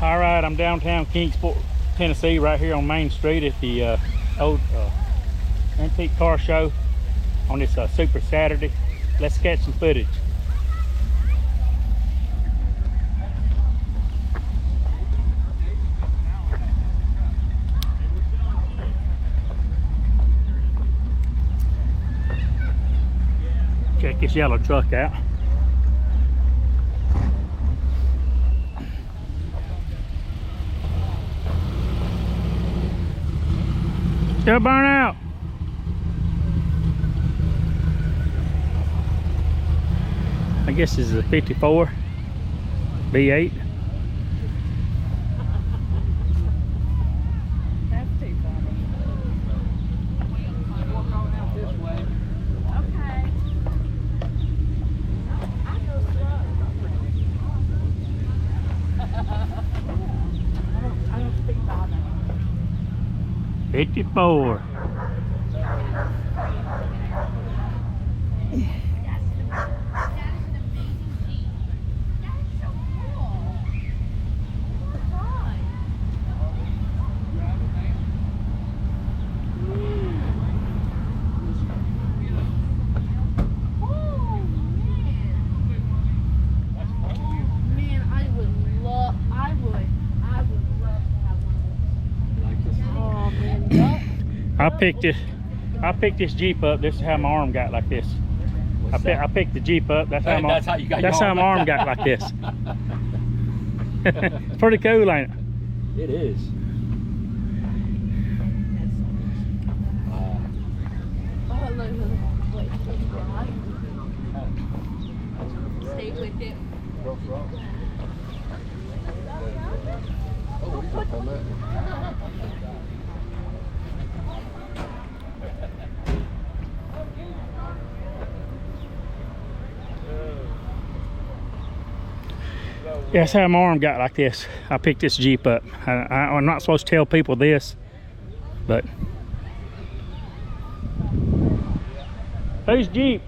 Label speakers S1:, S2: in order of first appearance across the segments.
S1: All right, I'm downtown Kingsport, Tennessee, right here on Main Street at the old antique car show on this Super Saturday. Let's catch some footage. Check this yellow truck out. Still burn out. I guess this is a 54 V8.
S2: That's too funny. Walk on out this way. Okay. I go slow. I don't speak by them.
S1: 54. I picked this Jeep up. This is how my arm got like this. I picked the Jeep up. That's how my arm got like this. It's pretty cool, ain't it?
S3: It is.
S2: Stay with it.
S1: Yeah, that's how my arm got like this. I picked this Jeep up. I'm not supposed to tell people this, but whose Jeep?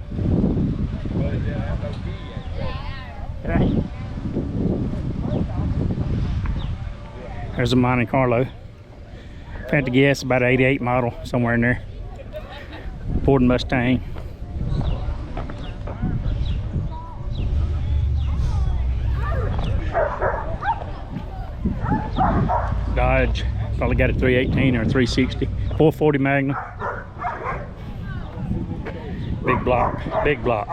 S1: There's a Monte Carlo. If I had to guess, about an 88 model, somewhere in there. Ford Mustang. Dodge, probably got a 318 or a 360. 440 Magnum. Big block, big block.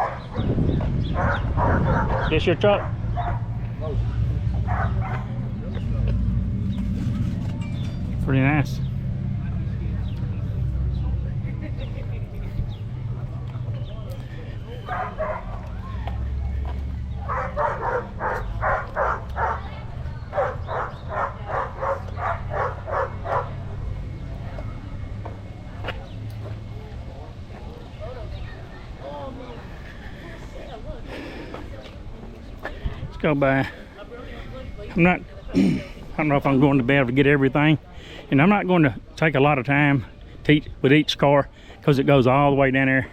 S1: This your truck? Pretty nice. Let's go by. I don't know if I'm going to be able to get everything. And I'm not going to take a lot of time with each car because it goes all the way down there.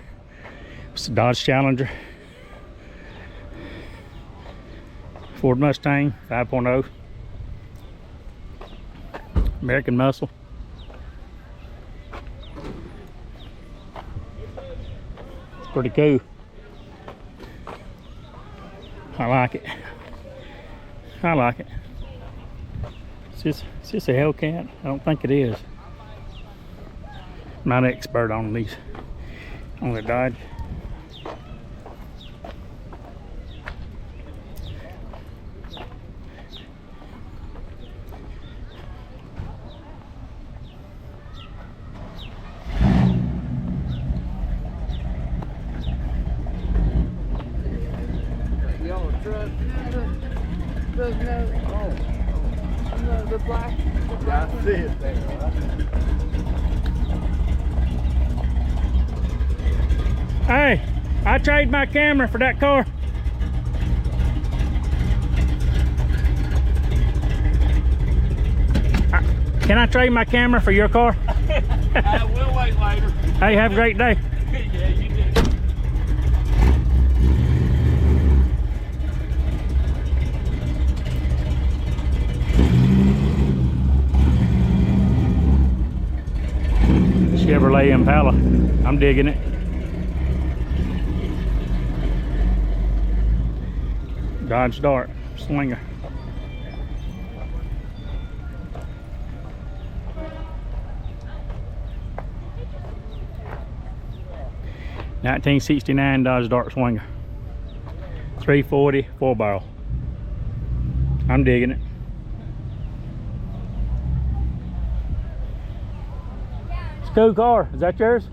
S1: It's a Dodge Challenger. Ford Mustang 5.0. American Muscle. It's pretty cool. I like it. I like it. Is this a Hellcat? I don't think it is. I'm not an expert on these, on the Dodge.
S2: Yellow truck. The black.
S3: Yeah, I see it there.
S1: Hey, I trade my camera for that car. Can I trade my camera for your car?
S3: We'll wait later.
S1: Hey, have a great day.
S3: Yeah, you do.
S1: Chevrolet Impala. I'm digging it. Dodge Dart Slinger. (1969) Dodge Dart Slinger. 340 4-barrel. I'm digging it. It's a cool car. Is that yours?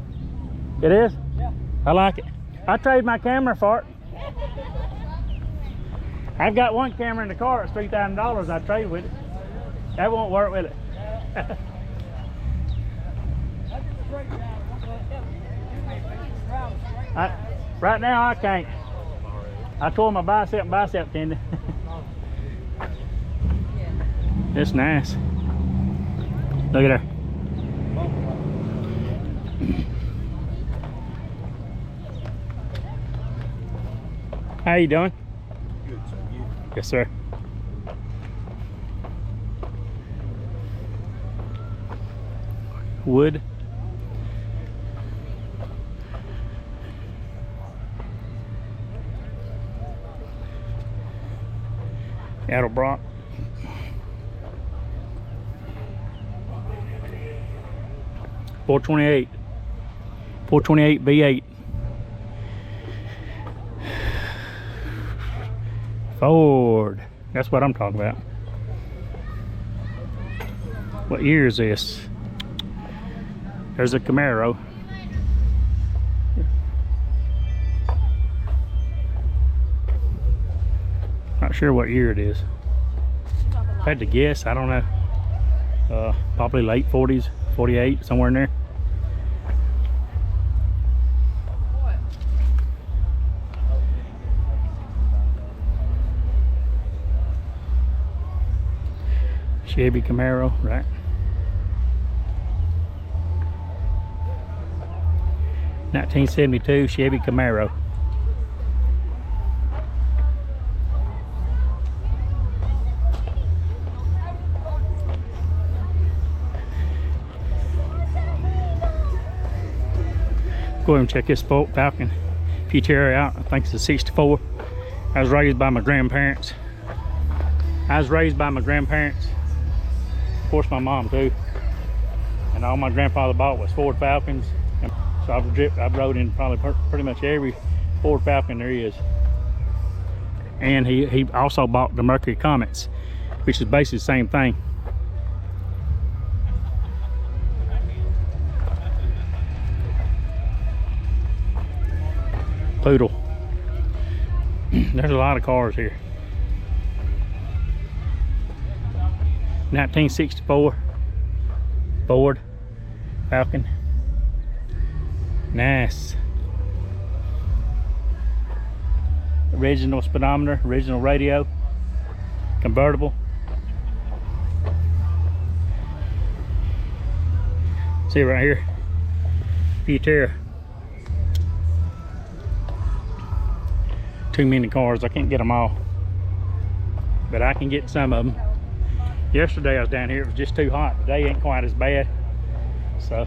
S1: It is?
S3: Yeah.
S1: I like it. I trade my camera for it. I've got one camera in the car. It's $3,000. I trade with it. That won't work with it. Right now I can't. I tore my bicep tendon. It's nice. Look at her. How you doing?
S3: Good, so you.
S1: Yes, sir. Wood. Edelbrock. .428 V8. Ford. That's what I'm talking about. What year is this? There's a Camaro. Not sure what year it is. If I had to guess, I don't know. Probably late 40s, 48, somewhere in there. Chevy Camaro, right? (1972) Chevy Camaro. Go ahead and check this Falcon Futera out. I think it's a 64. I was raised by my grandparents. Of course, my mom too. And all my grandfather bought was Ford Falcons. And so I've rode in probably pretty much every Ford Falcon there is. And he also bought the Mercury Comets, which is basically the same thing. Poodle. There's a lot of cars here. 1964 Ford Falcon. Nice. Original speedometer, original radio, convertible. See right here, Futera. Too many cars, I can't get them all, but I can get some of them. Yesterday I was down here, it was just too hot. Today ain't quite as bad, so.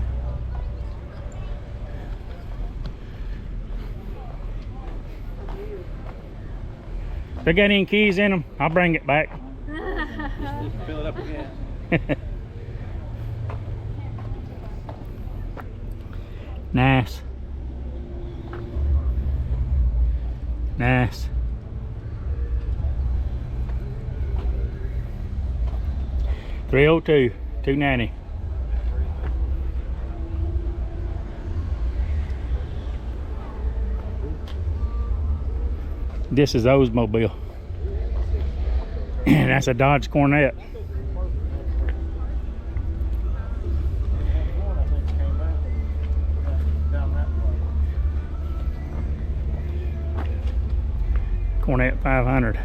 S1: If they got any keys in them, I'll bring it back.
S3: Just fill it up again.
S1: Nice. Nice. $302, $290. This is Oldsmobile. And that's a Dodge Cornet. Cornet 500.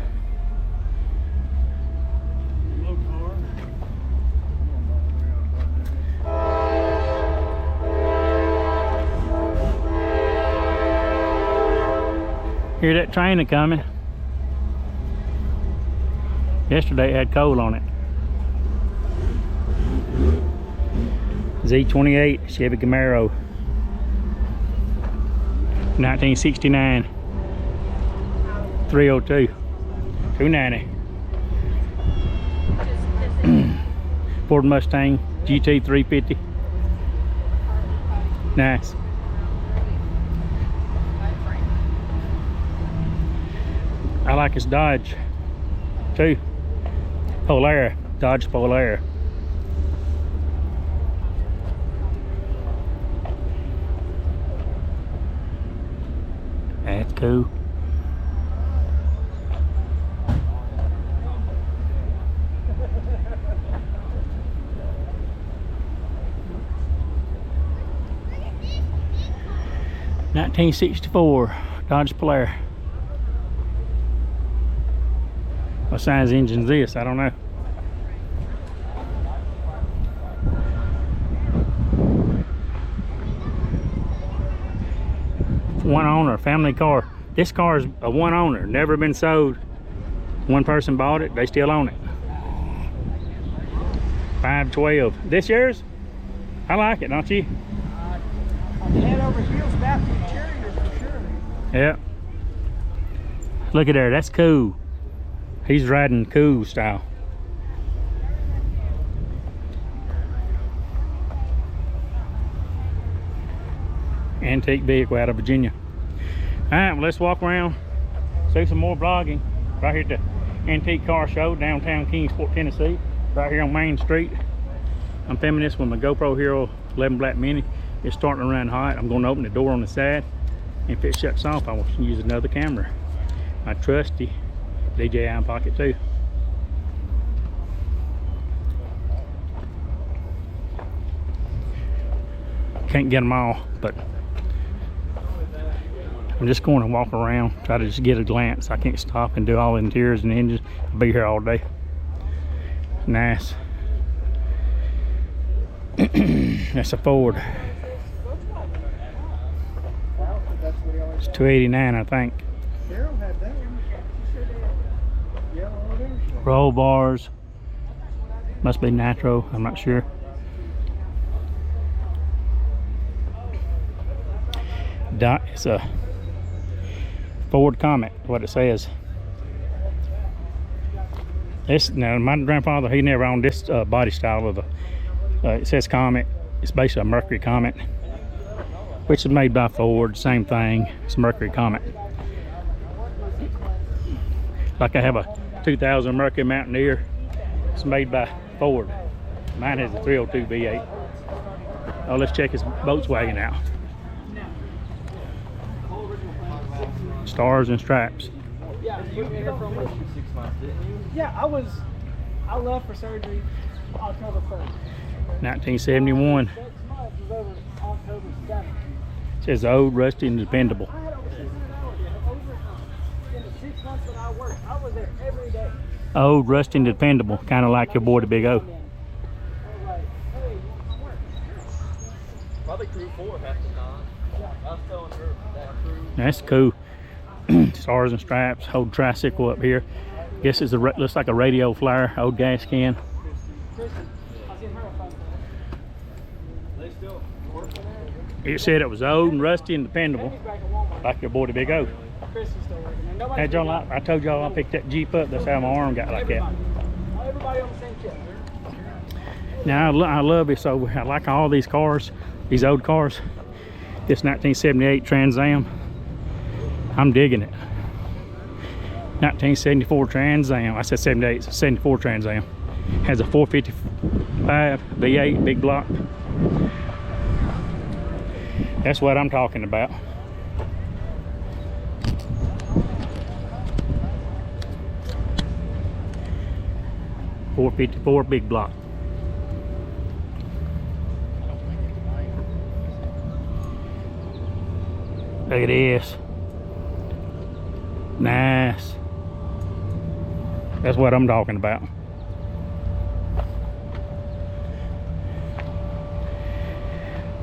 S1: Hear that train a-coming. Yesterday it had coal on it. Z28 Chevy Camaro. 1969. 302. 290. Ford Mustang GT 350. Nice. I like his Dodge too. Polara, Dodge Polara. That's cool. (1964) Dodge Polara. What size engine is this? I don't know. One owner, family car. This car is a one owner, never been sold. One person bought it, they still own it. 512. This yours? I like it, don't you?
S2: I'm head over heels about the interior for sure.
S1: Yeah. Look at there, that's cool. He's riding cool style. Antique vehicle out of Virginia. All right, well, let's walk around, see some more vlogging right here at the Antique Car Show, downtown Kingsport, Tennessee, right here on Main Street. I'm filming this with my GoPro Hero 11 Black Mini. It's starting to run hot. I'm going to open the door on the side, and if it shuts off, I will use another camera. My trusty DJI Pocket 2. Can't get them all, but I'm just going to walk around, try to just get a glance. I can't stop and do all the interiors and engines. I'll be here all day. Nice. That's a Ford. It's $289, I think. Roll bars. Must be nitro, I'm not sure. It's a Ford Comet, what it says. This, now my grandfather, he never owned this body style of a, it says Comet. It's basically a Mercury Comet, which is made by Ford, same thing. It's a Mercury Comet. Like I have a 2000 Mercury Mountaineer. It's made by Ford. Mine has a 302 V8. Oh, let's check his Volkswagen out. Stars and Stripes.
S2: Yeah, you were here from 6 months, didn't you? Yeah, I left for surgery October 1st.
S1: 1971.
S2: 6 months was over October 7th.
S1: It says old, rusty, and dependable.
S2: I had over 600 hours in the 6 months that I worked. I was there every day.
S1: Old, rusty, and dependable. Kind of like your boy, the Big O.
S2: I was like, hey, you want some work?
S3: Probably crew 4 half the time. I was telling her that crew.
S1: That's cool. Stars and Stripes. Old tricycle up here. Guess it's looks like a radio flyer. Old gas can.
S2: Chrissy, I was getting her a phone call.
S3: They still working there?
S1: It said it was old and rusty and dependable.
S2: He's back at Walmart.
S1: Like your boy, the Big O.
S2: Chrissy's still working there. Nobody.
S1: Had y'all like, I told y'all I picked that Jeep up. That's how my arm got like that.
S2: Everybody on the same ship.
S1: Now I love it. So I like all these cars, these old cars. This 1978 Trans Am. I'm digging it. 1974 Trans Am. I said 78. It's a 74 Trans Am. Has a 455 V8 big block. That's what I'm talking about. .454 big block. Look at this. Nice. That's what I'm talking about.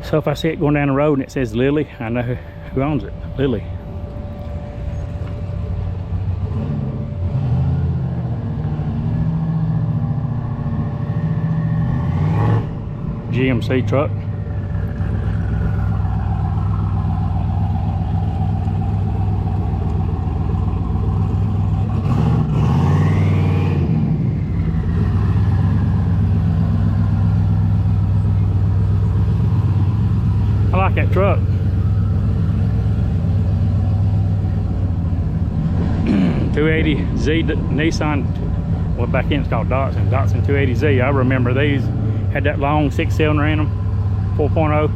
S1: So if I see it going down the road and it says Lily, I know who owns it. Lily. GMC truck. I like that truck. 280Z Nissan, well back then it's called Datsun 280Z. I remember these had that long 6-cylinder in them, 4.0.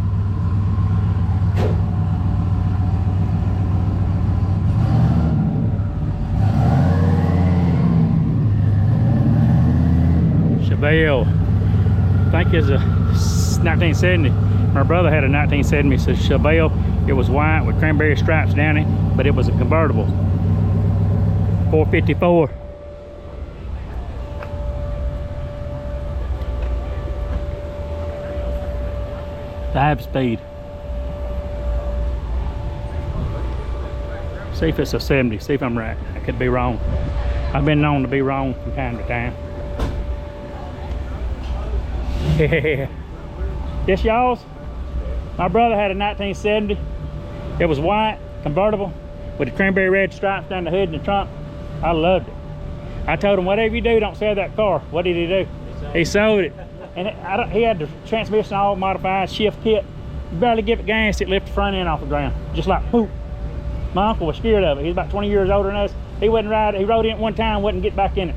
S1: Chevelle, I think it's a 1970. My brother had a 1970 Chevelle. It was white with cranberry stripes down it, but it was a convertible. 454. Five speed. See if it's a 70. See if I'm right. I could be wrong. I've been known to be wrong from time to time. Yeah. This y'all's? My brother had a 1970. It was white, convertible, with the cranberry red stripes down the hood and the trunk. I loved it. I told him, whatever you do, don't sell that car. What did he do? He sold it. And he had the transmission all modified, shift kit. You barely give it gas, it lift the front end off the ground. Just like poop. My uncle was scared of it. He's about 20 years older than us. He wouldn't ride it. He rode in it one time, wouldn't get back in it.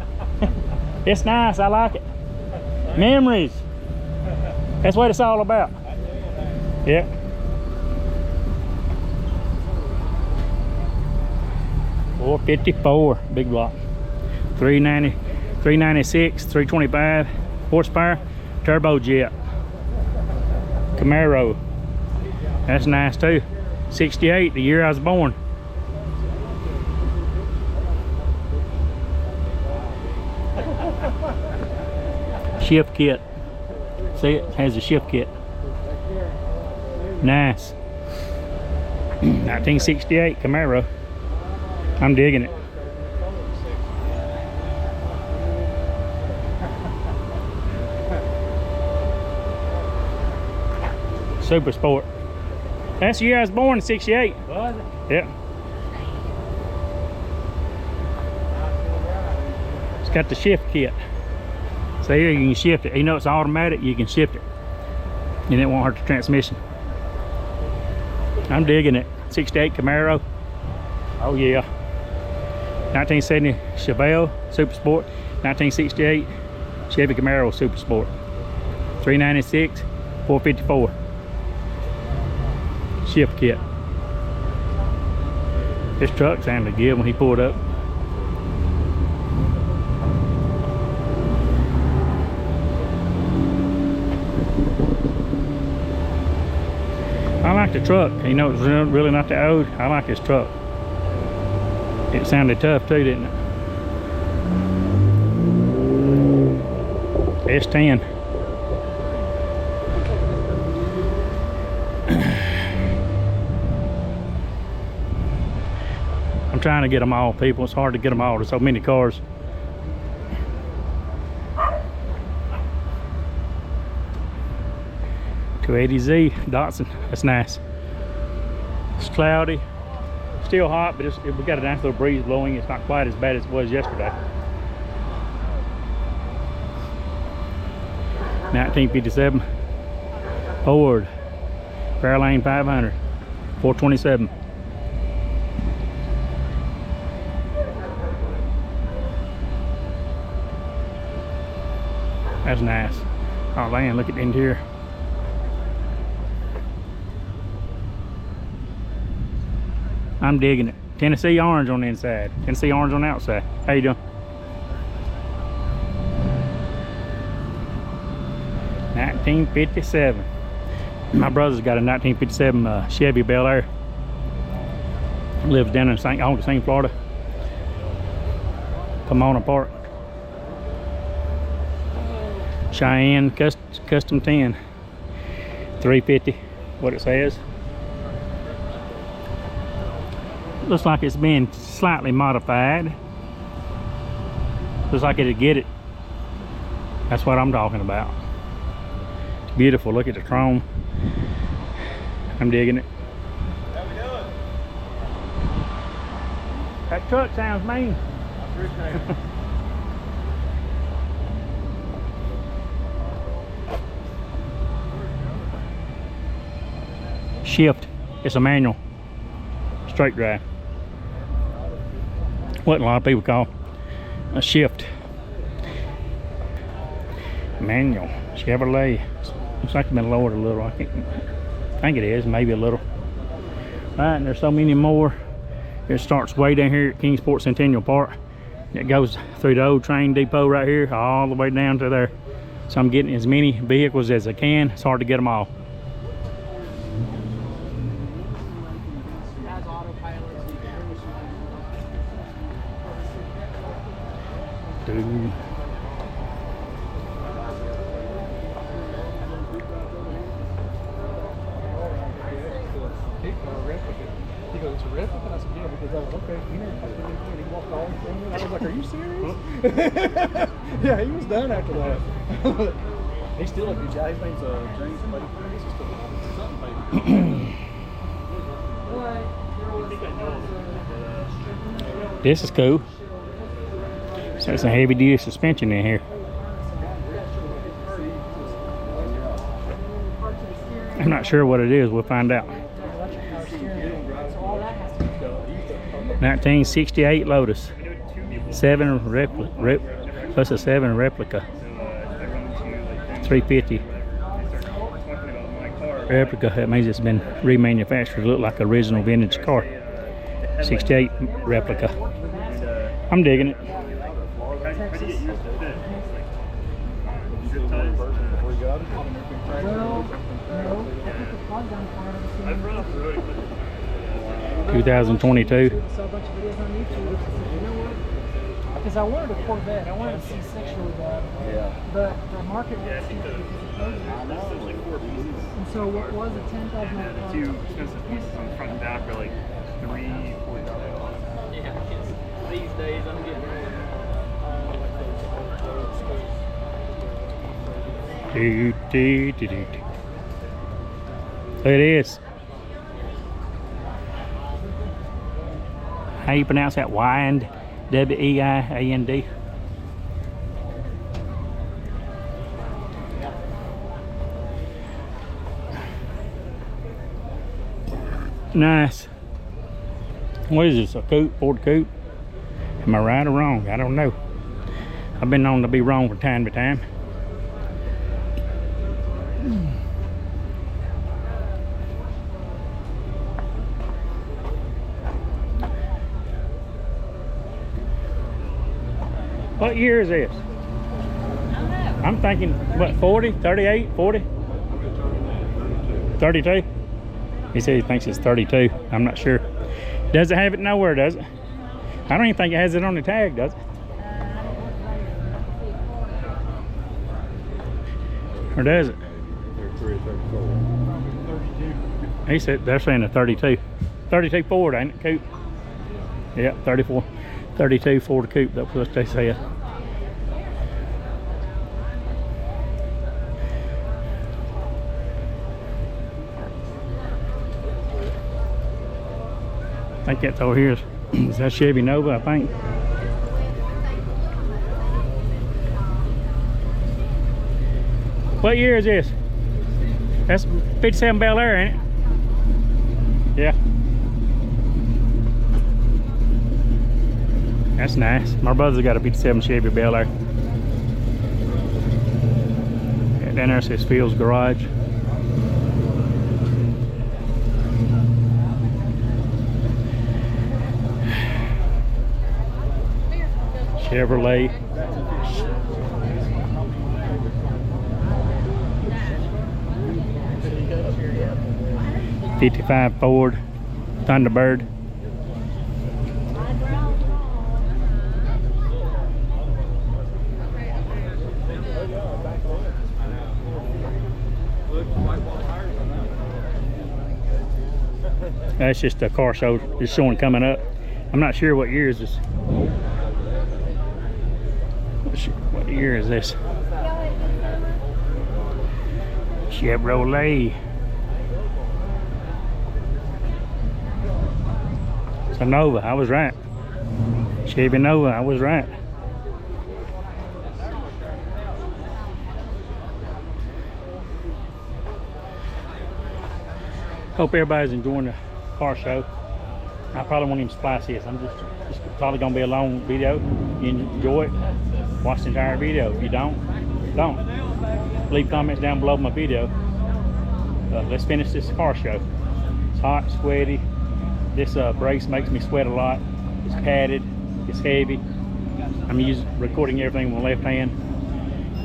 S1: It's nice, I like it. Memories. That's what it's all about. Yeah. $454, big block. 390, 396, 325 horsepower, turbojet. Camaro. That's nice too. 68, the year I was born. Shift kit. See, it has a shift kit. Nice. 1968 Camaro. I'm digging it. Super Sport. That's the year I was born, in 68.
S2: Was it?
S1: Yeah. It's got the shift kit. So here you can shift it. You know it's automatic, you can shift it. And it won't hurt the transmission. I'm digging it. 68 Camaro. Oh yeah. 1970 Chevelle Super Sport. 1968 Chevy Camaro Super Sport. 396, 454. Shift kit. This truck sounded good when he pulled up. I like the truck. You know, it's really not that old. I like this truck. It sounded tough too, didn't it? S10. I'm trying to get them all, people. It's hard to get them all. There's so many cars. Z Datsun. That's nice. It's cloudy, still hot, but we got a nice little breeze blowing. It's not quite as bad as it was yesterday. 1957 Ford Fairlane 500, 427. That's nice. Oh man, look at the interior. I'm digging it. Tennessee orange on the inside, Tennessee orange on the outside. How you doing? $1957. My brother's got a 1957 Chevy Bel Air. Lives down in St. Augustine, Florida. Pomona Park. Cheyenne Custom 10. 350, what it says. Looks like it's been slightly modified. Looks like it'd get it. That's what I'm talking about. Beautiful. Look at the chrome. I'm digging it.
S3: How we doing?
S1: That truck sounds mean. Shift. It's a manual. Straight drive. What a lot of people call a shift. Manual. Chevrolet. Looks like it's been lowered a little. I think it is. Maybe a little. Right, and there's so many more. It starts way down here at Kingsport Centennial Park. It goes through the old train depot right here, all the way down to there. So I'm getting as many vehicles as I can. It's hard to get them all. Dude.
S2: He goes, it's a replica? And I said, yeah, because I was okay. He walked all the way. I was like, are you serious? Yeah, he was done after that. He's still a good guy. His name's James. He's just something.
S1: This is cool. So there's some heavy duty suspension in here. I'm not sure what it is. We'll find out. 1968 Lotus. 7 plus a 7 replica. 350 replica. That means it's been remanufactured to look like an original vintage car. 68 replica. I'm digging it.
S2: Well, no. I put the plug down for it.
S1: 2022.
S2: Saw a bunch of videos on YouTube. You know what? Because I wanted a Corvette. I wanted a C6 really bad.
S3: Yeah.
S2: But the market was cheap because of COVID. And so what was a $10,000 car?
S4: Two expensive pieces on the front and back are like $3,000, $4,000.
S3: Yeah, these days I'm getting
S1: There it is. How you pronounce that? Wind? W-E-I-A-N-D. Nice. What is this? A coupe? Ford coupe? Am I right or wrong? I don't know. I've been known to be wrong from time to time. What year is this? I'm thinking, what, 40, 38, 40? 32? He said he thinks it's 32. I'm not sure. Does it have it nowhere, does it? I don't even think it has it on the tag, does it? Or does it? He said they're saying a 32. 32 Ford, ain't it, coupe? Yeah, 34. 32 Ford coupe, that's what they said. I think that's over here. Is that Chevy Nova, I think? What year is this? That's 57 Bel Air, ain't it? Yeah. That's nice. My brother's got a 57 Chevy Bel Air. And down there says Phil's Garage. Chevrolet. '55 Ford Thunderbird. That's just a car show. It's showing coming up. I'm not sure what year is this. What year is this? Chevrolet. It's a Nova. I was right. Chevy Nova. I was right. Hope everybody's enjoying the car show. I probably won't even splice this. I'm just probably gonna be a long video. You enjoy it, watch the entire video. If you don't. Leave comments down below my video. Let's finish this car show. It's hot, sweaty. This brace makes me sweat a lot. It's padded, it's heavy. I'm recording everything with my left hand. I'm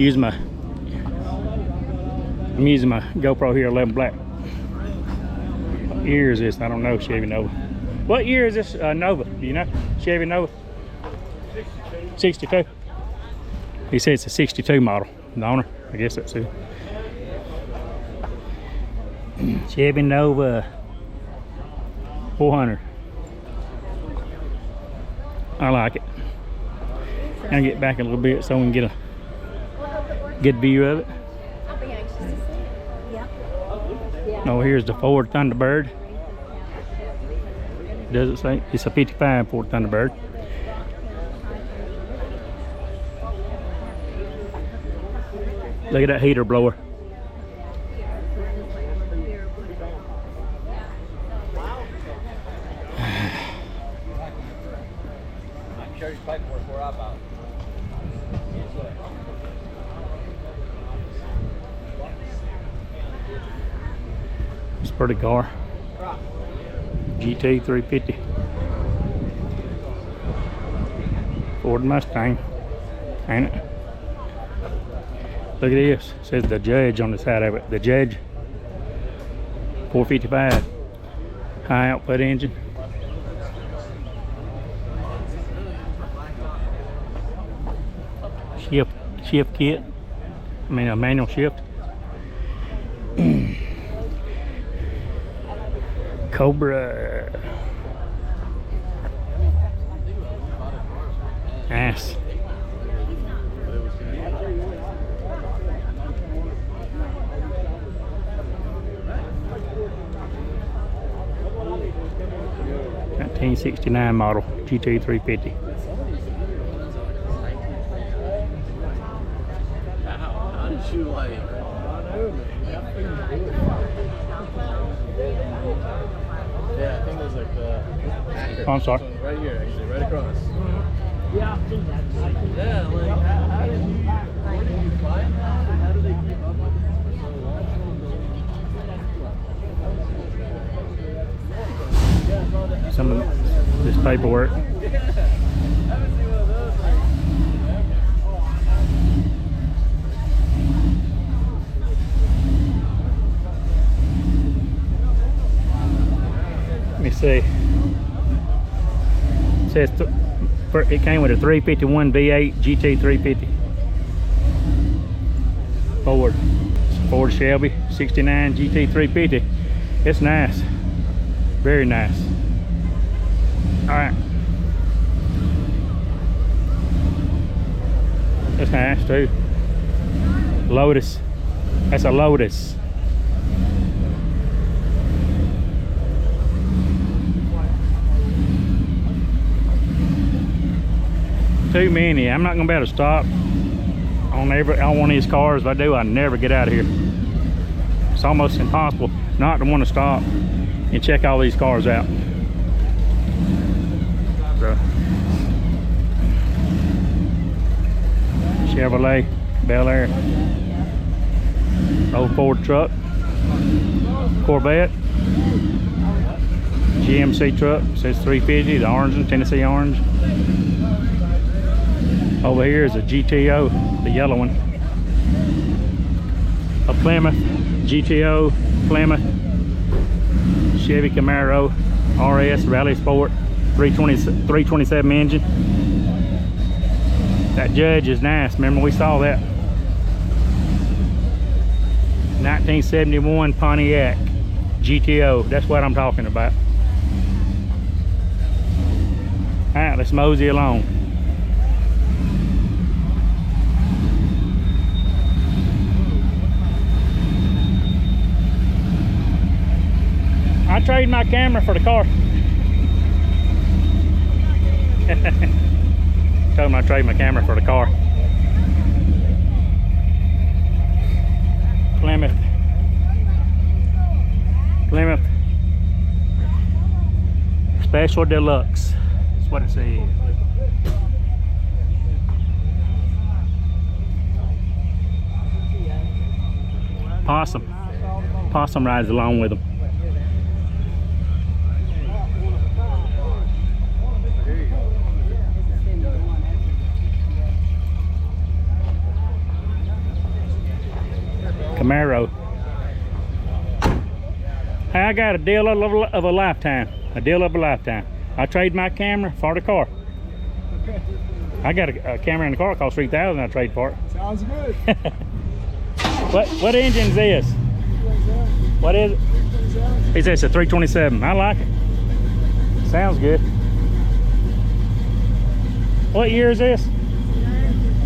S1: using my GoPro here 11 Black. What year is this? I don't know. Chevy Nova. What year is this Nova? Do you know? Chevy Nova? 62. He said it's a 62 model. The owner, I guess that's it. Chevy Nova 400. I like it. I'll get back a little bit so we can get a good view of it.
S5: I'll be anxious to see it. Yeah.
S1: Oh, here's the Ford Thunderbird. Does it say? It's a 55 Ford Thunderbird. Look at that heater blower.
S3: I'm sure he's fighting for it before I buy it.
S1: It's a pretty car. GT 350. Ford Mustang. Ain't it? Look at this. It says the Judge on the side of it. The Judge 455. High output engine. Shift kit. I mean a manual shift. Cobra. Ass. '69 model GT 350.
S3: How did you like? Yeah, I think there's like the.
S1: Oh, I'm sorry.
S3: Right here, actually, right across.
S5: Yeah, I've seen that.
S3: Yeah, like how did you? Where did you find that? How do they keep up with it for so long?
S1: Some of this paperwork.
S3: I haven't seen one of those.
S1: Let me see. It says it came with a 351 V8 GT 350. Ford Shelby 69 GT 350. It's nice. Very nice. Alright. That's nice too. Lotus. That's a Lotus. Too many. I'm not gonna be able to stop on one of these cars. If I do, I never get out of here. It's almost impossible not to want to stop and check all these cars out. So, Chevrolet Bel Air, old Ford truck, Corvette, GMC truck, says 350, the orange one, Tennessee orange. Over here is a GTO, the yellow one. A Plymouth, GTO, Plymouth, Chevy Camaro, RS, Rally Sport, 327 engine. That Judge is nice. Remember we saw that. 1971 Pontiac GTO. That's what I'm talking about. All right, let's mosey along. trade my camera for the car. Told him I'd trade my camera for the car. Plymouth. Plymouth. Special Deluxe. That's what it says. Possum. Possum rides along with them. Camaro. Hey, I got a deal of a lifetime. A deal of a lifetime. I trade my camera for the car. I got a camera in the car cost $3,000. I trade for it.
S2: Sounds good.
S1: What engine is this? What is it? He says it's a 327. I like it. Sounds good. What year is this?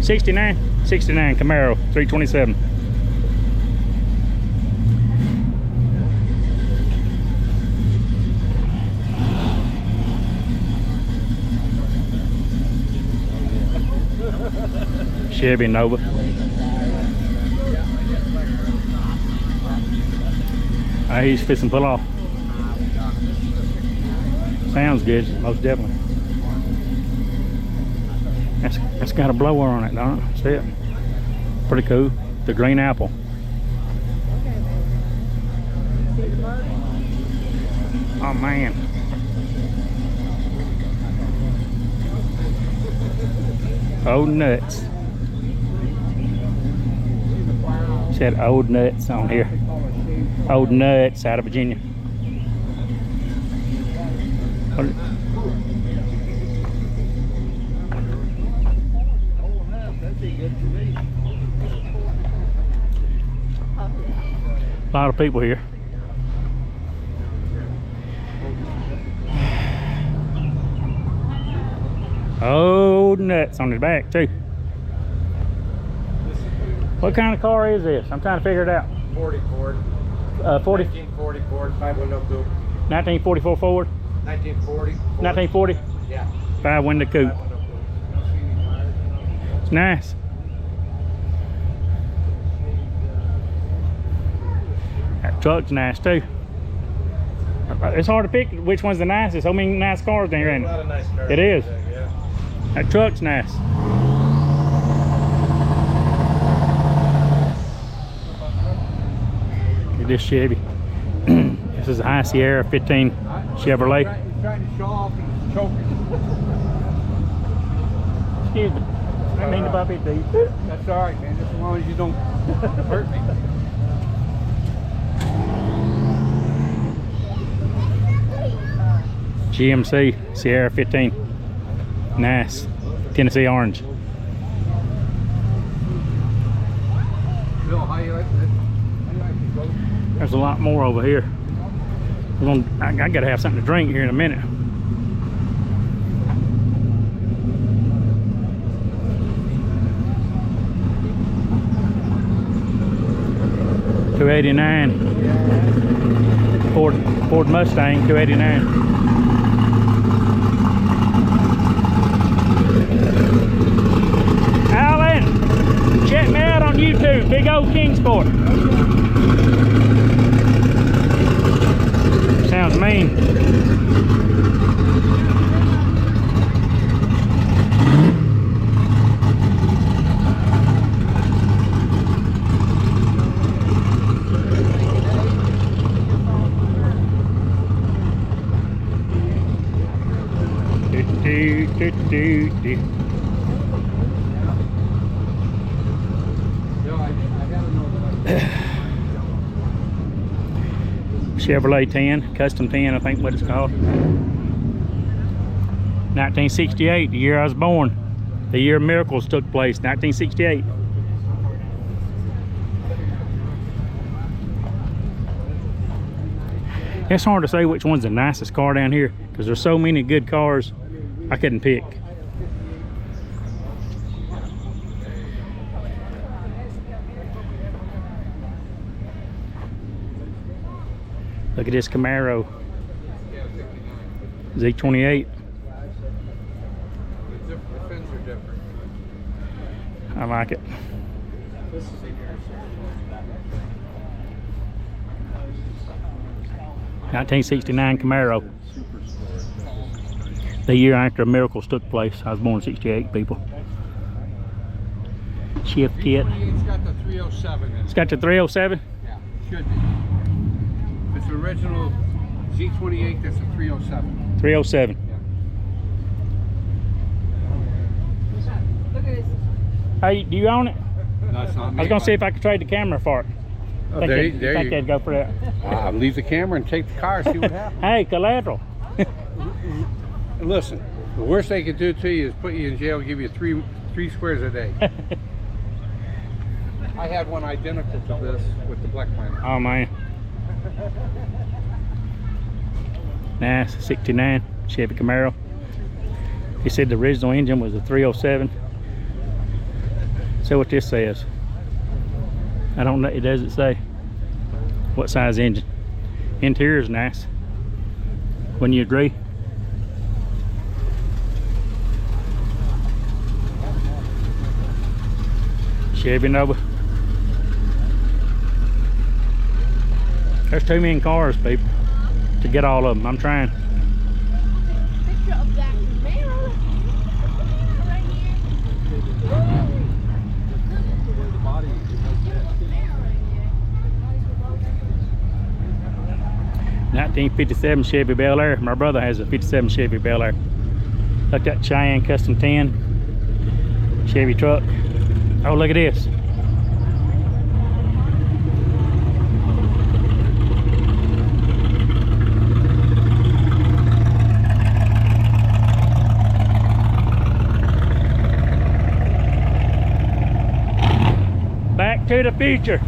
S1: 69. 69 Camaro 327. Chevy Nova. He's fixing to pull off. Sounds good, most definitely. That's got a blower on it, don't it? See it? Pretty cool. The green apple. Oh man. Old nuts. Said old nuts on here. Old nuts out of Virginia. A lot of people here. Old nuts on his back too. What kind of car is this? I'm trying to figure it out.
S3: 40 Ford.
S1: 40.
S3: 1940 Ford, 5-window coupe.
S1: 1944 Ford.
S3: 1940.
S1: 1940.
S3: Yeah.
S1: 5-window coupe.
S3: 5-window coupe.
S1: It's nice. That truck's nice too. It's hard to pick which one's the nicest. So many nice cars down here, ain't
S3: A lot of nice cars.
S1: it? It is.
S3: Yeah.
S1: That truck's nice. Look at this Chevy. This is a High Sierra 15 Chevrolet.
S2: He's trying to show off and he's choking.
S1: Excuse me. I mean to bump into you.
S2: That's all right, man. Just as long as you don't hurt me.
S1: GMC Sierra 15. Nice. Tennessee orange.
S2: Bill, how you like that? How you like it, brother?
S1: There's a lot more over here. I gotta have something to drink here in a minute. $289. Ford Mustang 289. Alan, check me out on YouTube. Big old Kingsport. Sounds mean. Do. Chevrolet 10, custom 10, I think what it's called. 1968, the year I was born. The year miracles took place, 1968. It's hard to say which one's the nicest car down here because there's so many good cars I couldn't pick. Look at this Camaro. Z28.
S3: The fins are different.
S1: I like it. 1969 Camaro. The year after miracles took place. I was born in '68, people. Shift kit.
S3: It's got the 307 in it.
S1: It's got the 307.
S3: Yeah, should be. If it's the original Z28, that's a 307.
S1: 307.
S5: Look at this.
S1: Hey, do you own it?
S3: No, it's not me.
S1: I was gonna see if I could trade the camera for it.
S3: Oh,
S1: Think
S3: there,
S1: they'd-
S3: there
S1: think
S3: you
S1: they'd go for that.
S3: Leave the camera and take the car, see what happens.
S1: Hey, collateral.
S3: Listen, the worst they could do to you is put you in jail, give you three squares a day. I had one identical to this with the black man.
S1: Oh man. Nice, 69 Chevy Camaro. He said the original engine was a 307. See what this says. I don't know, it doesn't say what size engine. Interior is nice. Wouldn't you agree? Chevy Nova. There's too many cars, people, to get all of them. I'm trying.
S5: Picture of that Camaro right here.
S1: 1957 Chevy Bel Air. My brother has a 57 Chevy Bel Air. Look at that Cheyenne Custom 10 Chevy truck. Oh, look at this. Back to the Future.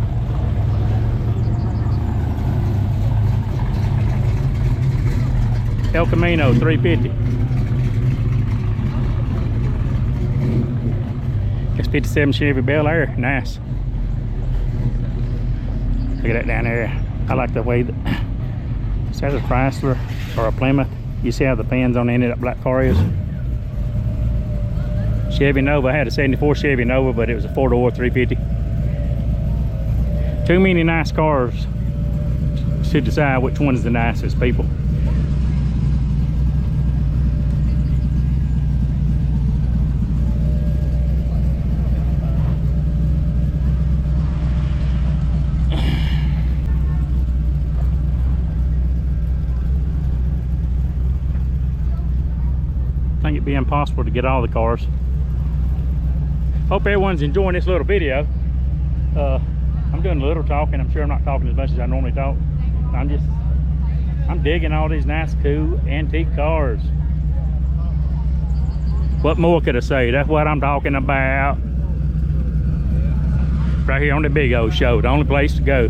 S1: El Camino 350. It's 57 Chevy Bel Air. Nice. Look at that down there. I like the way that is that a Chrysler or a Plymouth. You see how the pins on the end of that black car is. Chevy Nova. I had a 74 Chevy Nova, but it was a 4-door 350. Too many nice cars to decide which one is the nicest, people. I think it'd be impossible to get all the cars. Hope everyone's enjoying this little video. I'm doing a little talking. I'm sure I'm not talking as much as I normally talk. I'm digging all these nice, cool, antique cars. What more could I say? That's what I'm talking about. Right here on the Big O Show, the only place to go.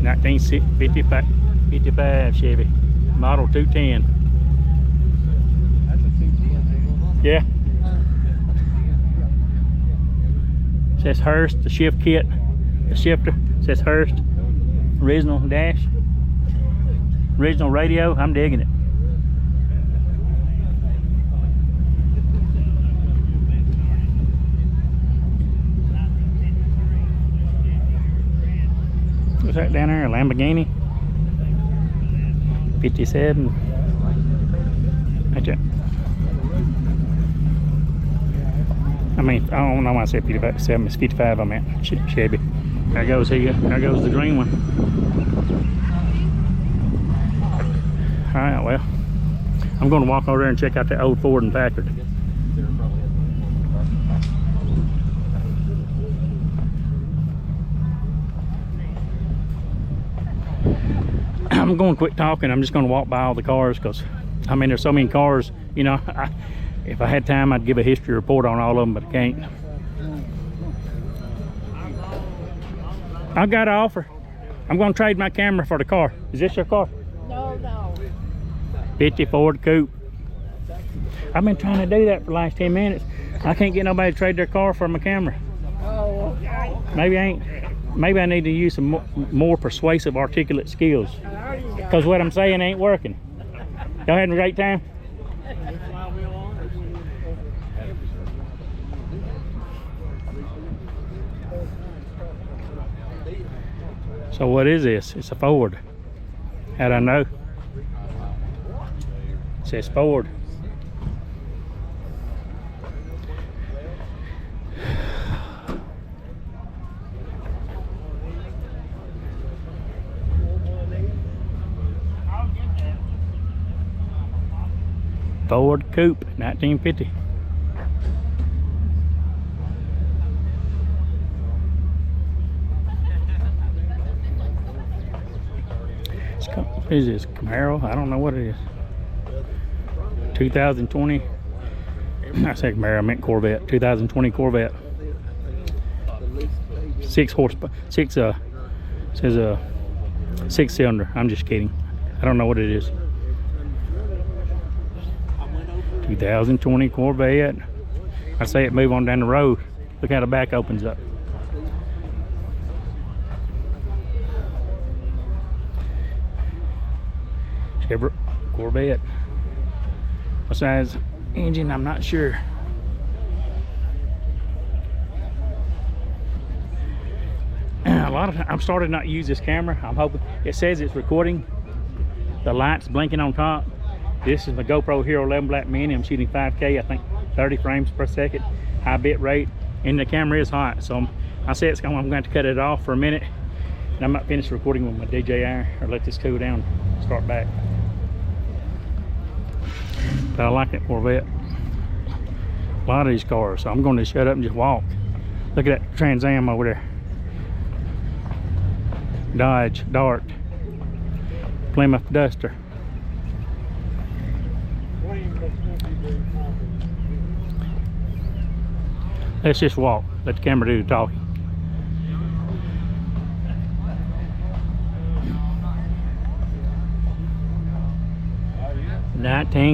S1: 1955 Chevy, model 210. Yeah. Says Hurst, the shift kit, the shifter. Says Hurst. Original dash. Original radio. I'm digging it. What's that down there? A Lamborghini? 57. Right there. I mean, I don't know why I said 57, it's 55 I meant, Chevy. There goes here, there goes the green one. All right, well, I'm gonna walk over there and check out the old Ford and Packard. I'm going to quit talking. I'm just gonna walk by all the cars because, I mean, there's so many cars, you know. If I had time, I'd give a history report on all of them, but I can't. I've got an offer. I'm going to trade my camera for the car. Is this your car?
S5: No, no.
S1: 50 Ford Coupe. I've been trying to do that for the last 10 minutes. I can't get nobody to trade their car for my camera.
S5: Oh, okay.
S1: Maybe I need to use some more persuasive, articulate skills. Because what I'm saying ain't working. Y'all having a great time? So what is this? It's a Ford. How'd I know? It says Ford. Ford Coupe, 1950. What is this? Camaro? I don't know what it is. 2020. I said Camaro, I meant Corvette. 2020 Corvette. 6 horsepower. Says a 6-cylinder. I'm just kidding. I don't know what it is. 2020 Corvette. I say it move on down the road. Look how the back opens up. Chevrolet Corvette. What size engine? I'm not sure. A lot of times I'm starting not to use this camera. I'm hoping it says it's recording. The light's blinking on top. This is my GoPro Hero 11 Black Mini. I'm shooting 5K, I think 30 frames per second, high bit rate, and the camera is hot. So I said I'm going to have to cut it off for a minute, and I'm not finished recording with my DJI, or let this cool down, start back. But I like that Corvette. A lot of these cars, so I'm going to shut up and just walk. Look at that Trans Am over there. Dodge, Dart, Plymouth Duster. Let's just walk. Let the camera do the talking.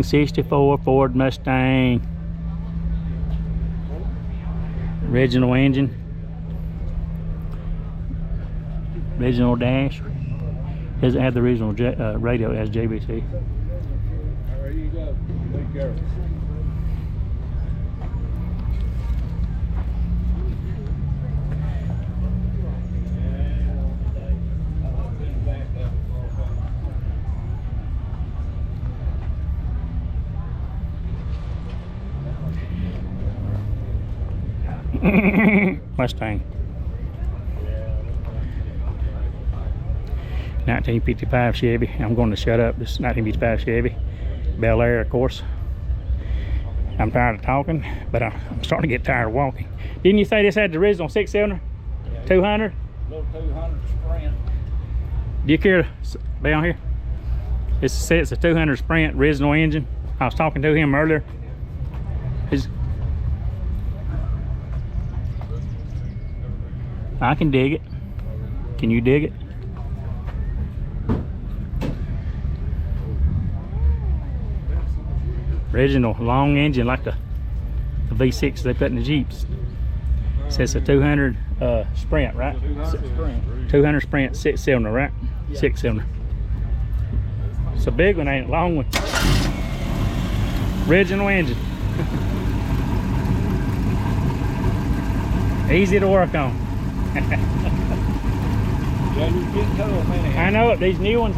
S1: '64 Ford Mustang. Original engine. Original dash. Doesn't have the original radio, it has JVC.
S2: There you go. Take care.
S1: Mustang. 1955 Chevy. I'm going to shut up. This is 1955 Chevy. Bel Air, of course. I'm tired of talking, but I'm starting to get tired of walking. Didn't you say this had the original 6-cylinder? Yeah, 200?
S2: Little 200 Sprint.
S1: Do you care to be on here? It says it's a 200 Sprint, original engine. I was talking to him earlier. I can dig it. Can you dig it? Original long engine, like the V6 they put in the Jeeps. It says a 200 Sprint, right? 200 Sprint, 6-cylinder, right? Yeah. 6-cylinder. It's a big one, ain't it? Long one. Original engine. Easy to work on.
S2: Yeah, you're getting tough, man.
S1: I know it. These new ones,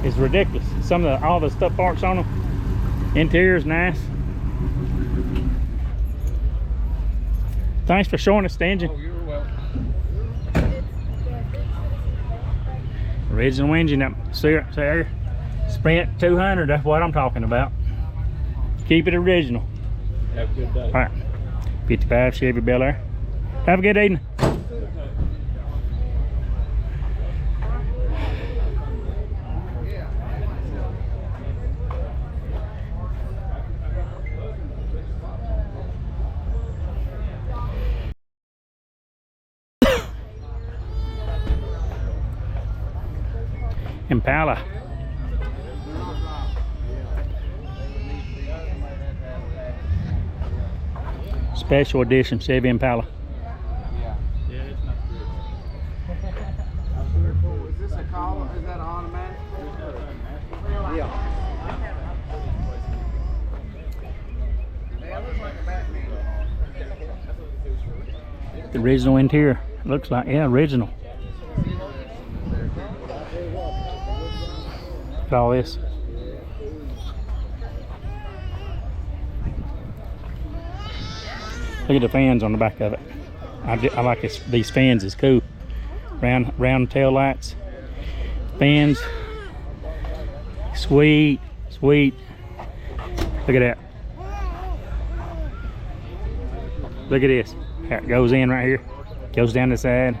S1: it's ridiculous. Some of all the stuff parts on them. Interior's nice. Thanks for showing us the engine.
S2: Oh, you're welcome.
S1: Original engine up there. Sprint 200, that's what I'm talking about. Keep it original.
S2: Have a good day.
S1: All right. 55 Chevy Bel Air. Have a good evening. Impala. Special edition Chevy Impala.
S2: Yeah, it's not good.
S3: Is this a call? Is that automatic? Yeah.
S1: The original interior. Looks like, yeah, original. Look at all this. Look at the fans on the back of it. I like this, these fans. It's cool. Round tail lights. Fans. Sweet, sweet. Look at that. Look at this. How it goes in right here. Goes down the side.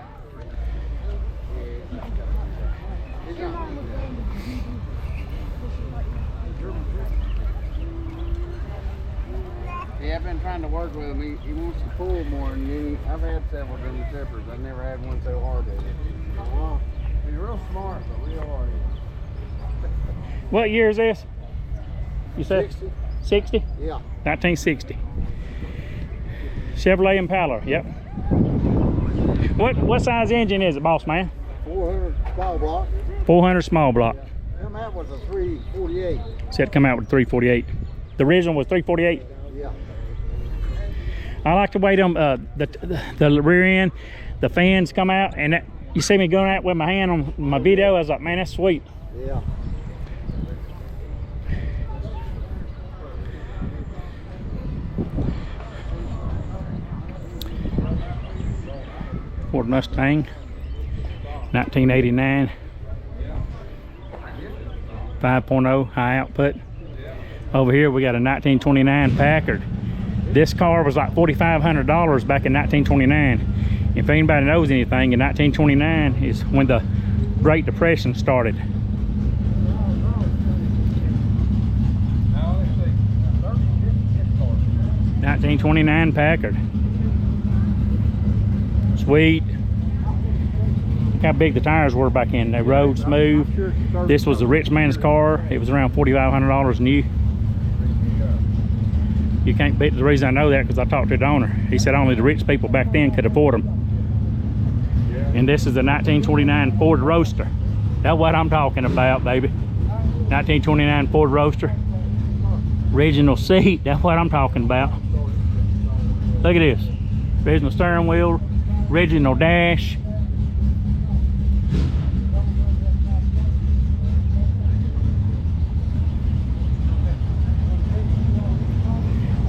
S3: Yeah, I've been trying to work with him. He wants to pull more, and then I've had several German Shepherds. I've never had one so hard at it. Well, he's real smart, but real hard.
S1: What year is this? You said
S3: 60?
S1: 60?
S3: Yeah.
S1: 1960. Chevrolet Impala, yep. What size engine is it, boss man?
S3: 400 small block.
S1: 400 small block.
S3: Them that was a 348.
S1: Said come out with 348. The original was 348.
S3: Yeah.
S1: I like the way them the rear end, the fans come out, and that, you see me going out with my hand on my video. I was like, man, that's sweet.
S3: Yeah.
S1: Ford Mustang, 1989, 5.0 high output. Over here we got a 1929 Packard. This car was like $4,500 back in 1929. If anybody knows anything, in 1929 is when the Great Depression started. '29 Packard. Sweet. Look how big the tires were back in. They rode smooth. This was a rich man's car. It was around $4,500 new. You can't beat the reason I know that because I talked to the owner. He said only the rich people back then could afford them. And this is a 1929 Ford Roadster. That's what I'm talking about, baby. 1929 Ford Roadster. Original seat. That's what I'm talking about. Look at this. Original steering wheel. Original dash.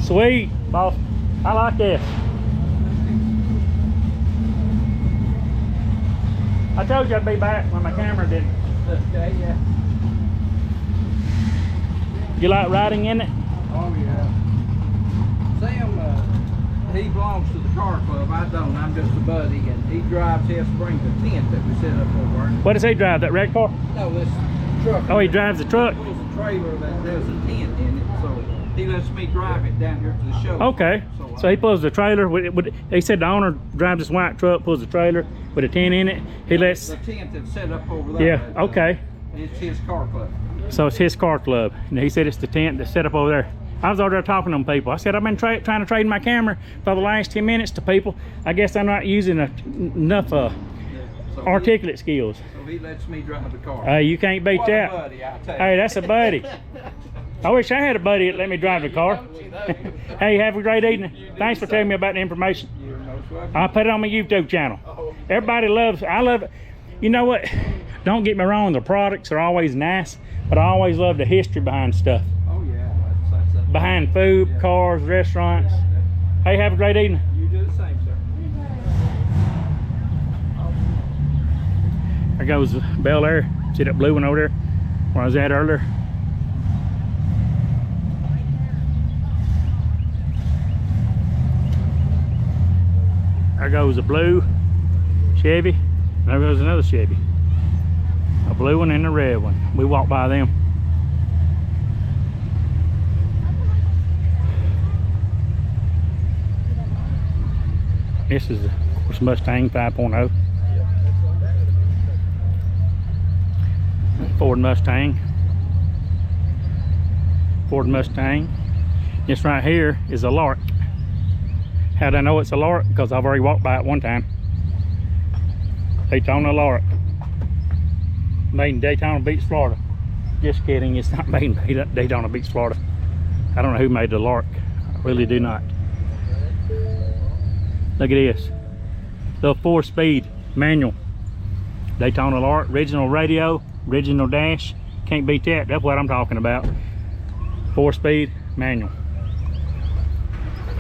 S1: Sweet, boss. I like this. I told you I'd be back when my camera didn't.
S3: Okay, yeah.
S1: You like riding in it?
S3: Oh, yeah. Sam, he belongs to the car club. I don't. I'm just a buddy, and he drives his brings a tent that we set up over there.
S1: What does he drive, that red car?
S3: No, this truck.
S1: Oh, he drives the truck.
S3: There's a trailer that has a tent in it, so he lets me drive it down here to the show.
S1: Okay. So he pulls the trailer. He said the owner drives this white truck, pulls the trailer with a tent in it. He lets.
S3: The tent that's set up over there.
S1: Yeah, okay.
S3: It's his car club.
S1: So it's his car club. And he said it's the tent that's set up over there. I was over there talking to them people. I said, I've been trying to trade my camera for the last 10 minutes to people. I guess I'm not using enough articulate skills.
S3: So he lets me drive the car.
S1: Hey, you can't beat
S3: What
S1: that.
S3: a buddy, I tell you.
S1: Hey, that's a buddy. I wish I had a buddy that let me drive the car. Hey, have a great evening. Thanks for telling me about the information.
S3: You're most welcome.
S1: I'll put it on my YouTube channel. Everybody loves, I love it. You know what? Don't get me wrong, the products are always nice, but I always love the history behind stuff.
S3: Oh yeah, that's
S1: Behind food, cars, restaurants. Hey, have a great evening.
S3: You do the same, sir.
S1: There goes Bel Air. See that blue one over there where I was at earlier? There goes a blue Chevy. There goes another Chevy. A blue one and a red one. We walked by them. This is, of course, Mustang 5.0. Ford Mustang. Ford Mustang. This right here is a Lark. How'd I know it's a Lark? Because I've already walked by it one time. Daytona Lark. Made in Daytona Beach, Florida. Just kidding. It's not made in Daytona Beach, Florida. I don't know who made the Lark. I really do not. Look at this. The 4-speed manual. Daytona Lark, original radio, original dash. Can't beat that. That's what I'm talking about. 4-speed manual.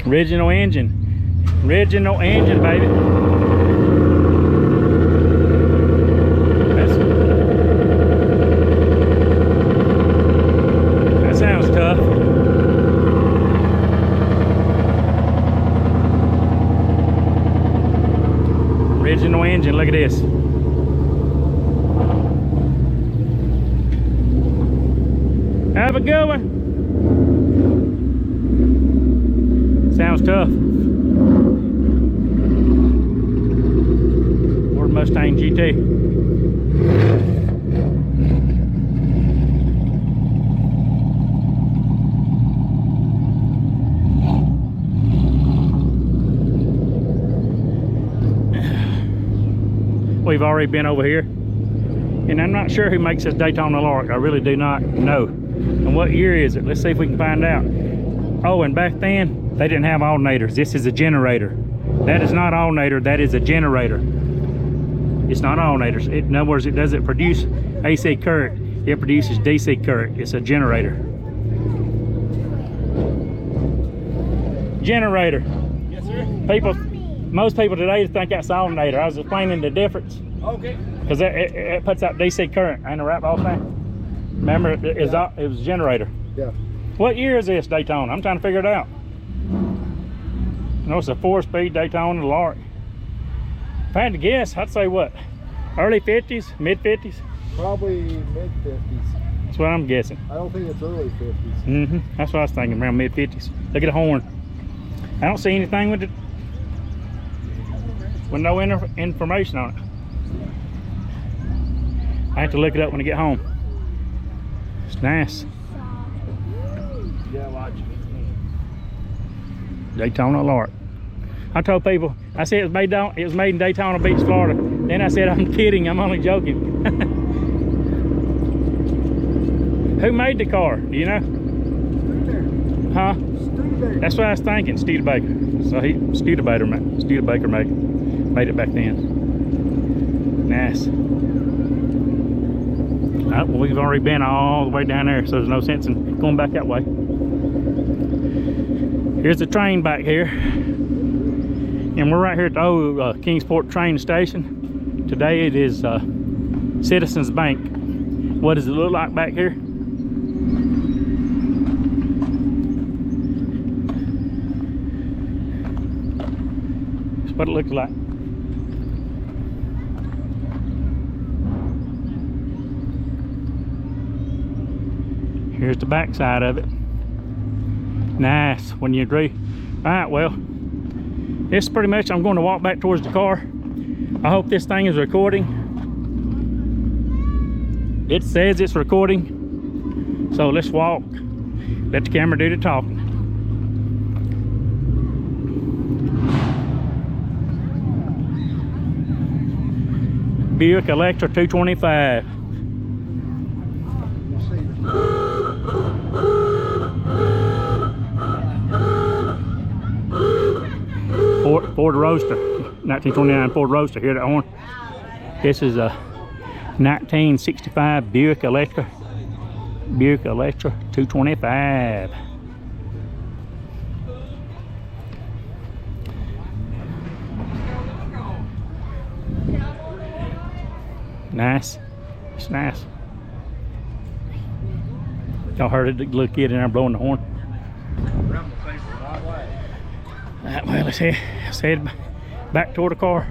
S1: Original engine. Original engine, baby. That sounds tough. Original engine, look at this. Have a good one. Sounds tough. Ford Mustang GT. We've already been over here, and I'm not sure who makes this Daytona Lark. I really do not know. And what year is it? Let's see if we can find out. Oh, and back then they didn't have alternators. This is a generator. That is not alternator, that is a generator. It's not alternators. In other words, it doesn't produce AC current, it produces DC current. It's a generator. Generator.
S2: Yes, sir.
S1: Most people today think that's alternator. I was explaining the difference.
S2: Okay.
S1: Because it puts out DC current. Ain't it right all the time? Remember, it was a generator.
S2: Yeah.
S1: What year is this Daytona? I'm trying to figure it out. No, it's a 4-speed Daytona Lark. If I had to guess, I'd say what? Early 50s, mid 50s?
S2: Probably mid 50s.
S1: That's what I'm guessing.
S2: I don't think it's early 50s.
S1: That's what I was thinking, around mid 50s. Look at the horn. I don't see anything with it, with no information on it. I have to look it up when I get home. It's nice.
S2: Yeah, watch.
S1: Daytona Lark. I told people, I said it was made in Daytona Beach, Florida. Then I said, I'm kidding, I'm only joking. Who made the car? Do you know?
S2: Studebaker.
S1: Huh?
S2: Studebaker.
S1: That's what I was thinking, Studebaker. So Studebaker made it back then. Nice. Well, we've already been all the way down there, so there's no sense in going back that way. Here's the train back here. And we're right here at the old Kingsport train station. Today it is Citizens Bank. What does it look like back here? That's what it looks like. Here's the back side of it. Nice, wouldn't you agree? All right, well, this is pretty much, I'm going to walk back towards the car. I hope this thing is recording. It says it's recording. So let's walk. Let the camera do the talking. Buick Electra 225. Ford Roadster, 1929 Ford Roadster. Hear that horn? This is a 1965 Buick Electra 225. Nice. It's nice. Y'all heard it, the little kid in there blowing the horn. Alright, well, let's head back toward the car.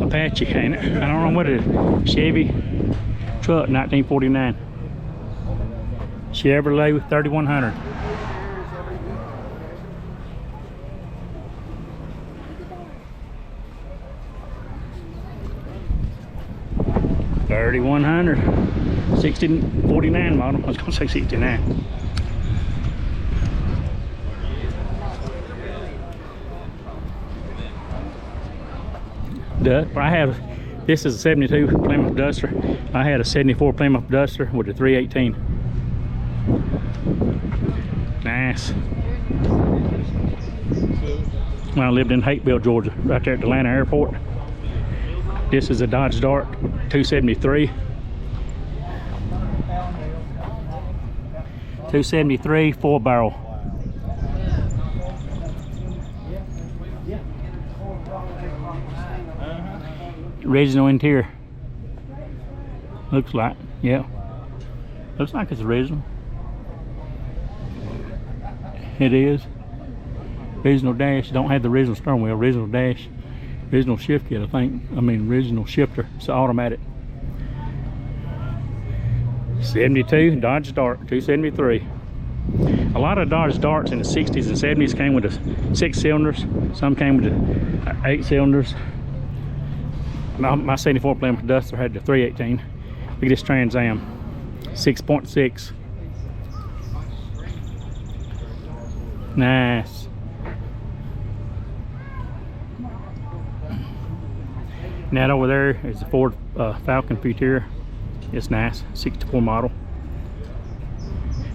S1: Apache, ain't it? I don't know what it is. Chevy truck, 1949. Chevrolet with 3100. 3100. 49 model. I was gonna say 69. I have, this is a 72 Plymouth Duster. I had a 74 Plymouth Duster with a 318. Nice. When I lived in Hateville, Georgia, right there at the Atlanta airport. This is a Dodge Dart 273. 273 4-barrel. Original interior. Looks like, yeah. Looks like it's original. It is. Original dash. Don't have the original steering wheel. Original dash. Original shift kit, I think. I mean, original shifter. It's automatic. 72 Dodge Dart 273. A lot of Dodge Darts in the 60s and 70s came with the 6 cylinders. Some came with the 8 cylinders. My 74 Plymouth Duster had the 318. Look at this Trans Am, 6.6. Nice. And that over there is the Ford Falcon Futura. It's nice, 64 model.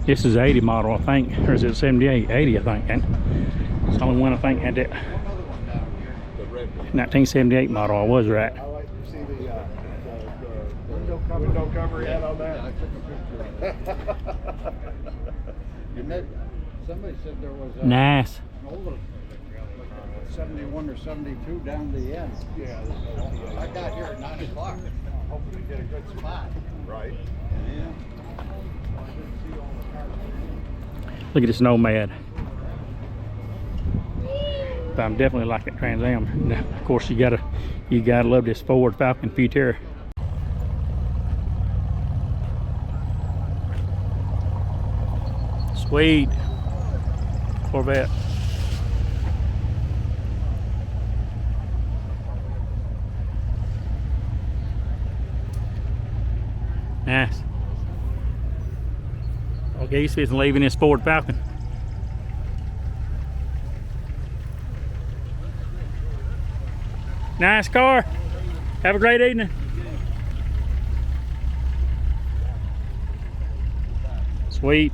S1: This is 80 model, I think, or is it 78? 80, I think. And it's the only one I think had that 1978 model. I was right.
S2: I like to see the window cover he had on that.
S3: Somebody said there was a,
S1: Nice.
S3: an older 71 or 72 down the end.
S2: Yeah.
S3: I got here at 9 o'clock.
S2: Hopefully get a good spot. Right.
S3: Yeah.
S1: Look at this Nomad. But I'm definitely liking Trans Am. Now, of course, you gotta love this Ford Falcon Futura. Sweet Corvette. Nice. Okay, he's fixing to leave in his Ford Falcon. Nice car. Have a great evening. Sweet.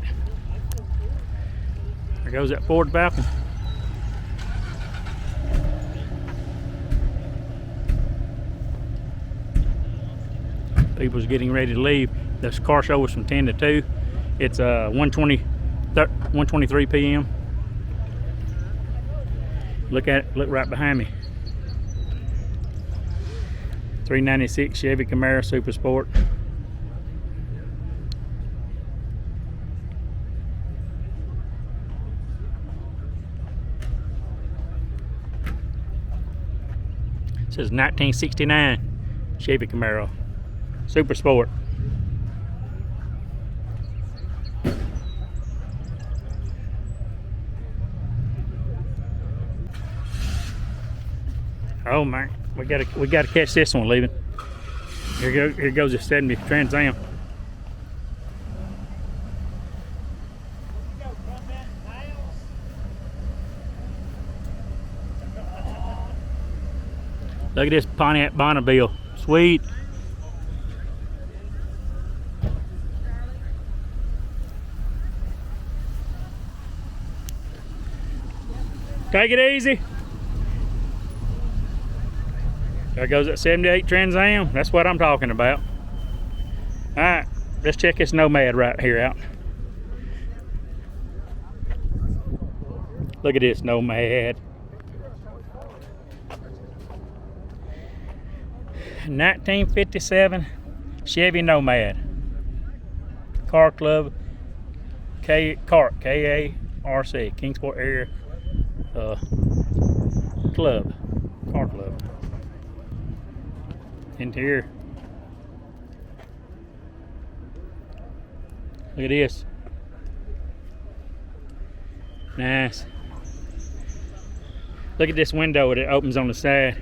S1: There goes that Ford Falcon. People's getting ready to leave. This car show was from 10 to 2. It's 1:23 p.m. Look at it. Look right behind me. 396 Chevy Camaro Super Sport. It says 1969 Chevy Camaro Super Sport. Oh man, we gotta catch this one leaving. Here goes the 70 Trans Am. Look at this Pontiac Bonneville. Sweet. Take it easy. There goes that 78 Trans Am. That's what I'm talking about. All right, let's check this Nomad right here out. Look at this Nomad. 1957 Chevy Nomad. Car Club, K-A-R-C, Kingsport Area Club, Car Club. Interior. Look at this. Nice. Look at this window that opens on the side.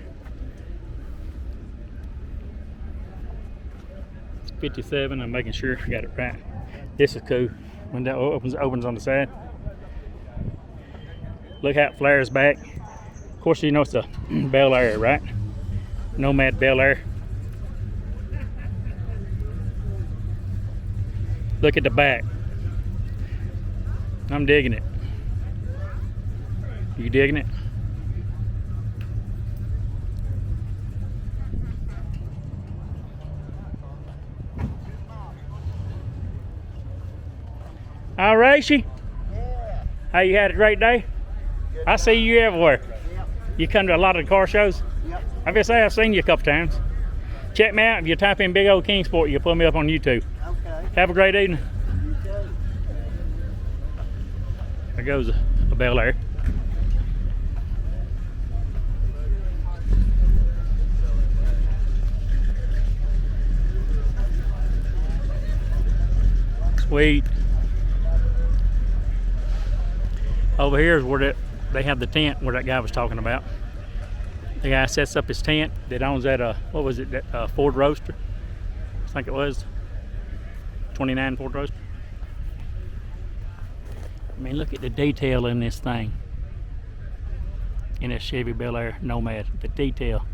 S1: 57. I'm making sure I got it right. This is cool. Window opens on the side. Look how it flares back. Of course, you know it's a Bel Air, right? Nomad Bel Air. Look at the back. I'm digging it. You digging it? All right, Rachy?
S3: Yeah.
S1: How you had a great day? I see you everywhere.
S3: Yep.
S1: You come to a lot of the car shows?
S3: Yep.
S1: I guess I've seen you a couple times. Check me out. If you type in big old Kingsport, you'll pull me up on YouTube.
S3: Okay.
S1: Have a great evening.
S3: You too.
S1: There goes a Bel Air. Sweet. Over here is where they have the tent where that guy was talking about. The guy sets up his tent that owns that, what was it, that Ford Roadster? I think it was. 29 Ford Roadster. I mean, look at the detail in this thing. In a Chevy Bel Air Nomad, the detail.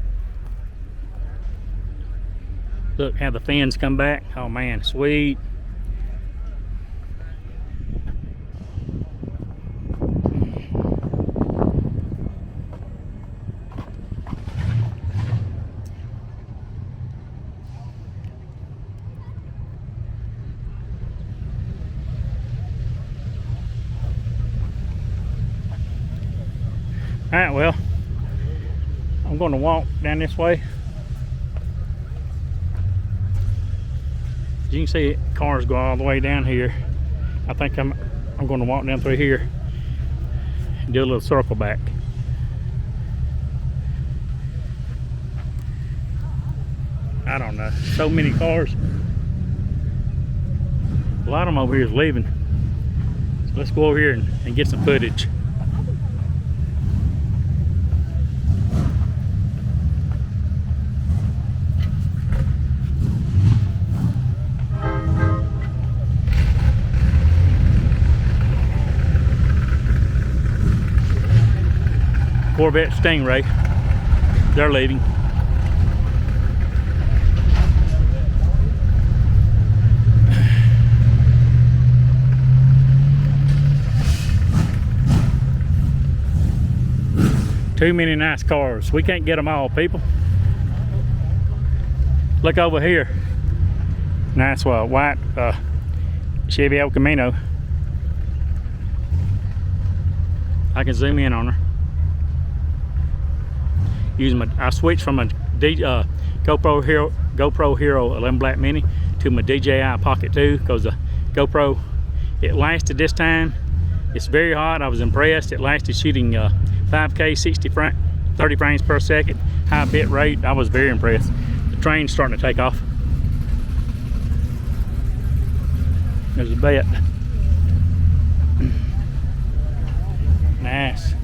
S1: Look how the fins come back. Oh man, sweet. All right, well, I'm going to walk down this way. As you can see, cars go all the way down here. I think I'm going to walk down through here and do a little circle back. I don't know, so many cars. A lot of them over here is leaving. So let's go over here and get some footage. Corvette Stingray, they're leaving. Too many nice cars. We can't get them all, people. Look over here. Nice white Chevy El Camino. I can zoom in on her. I switched from a GoPro Hero 11 Black Mini to my DJI Pocket 2 because the GoPro, it lasted this time. It's very hot. I was impressed. It lasted shooting 5K 30 frames per second, high bit rate. I was very impressed. The train's starting to take off. There's a bet. Nice.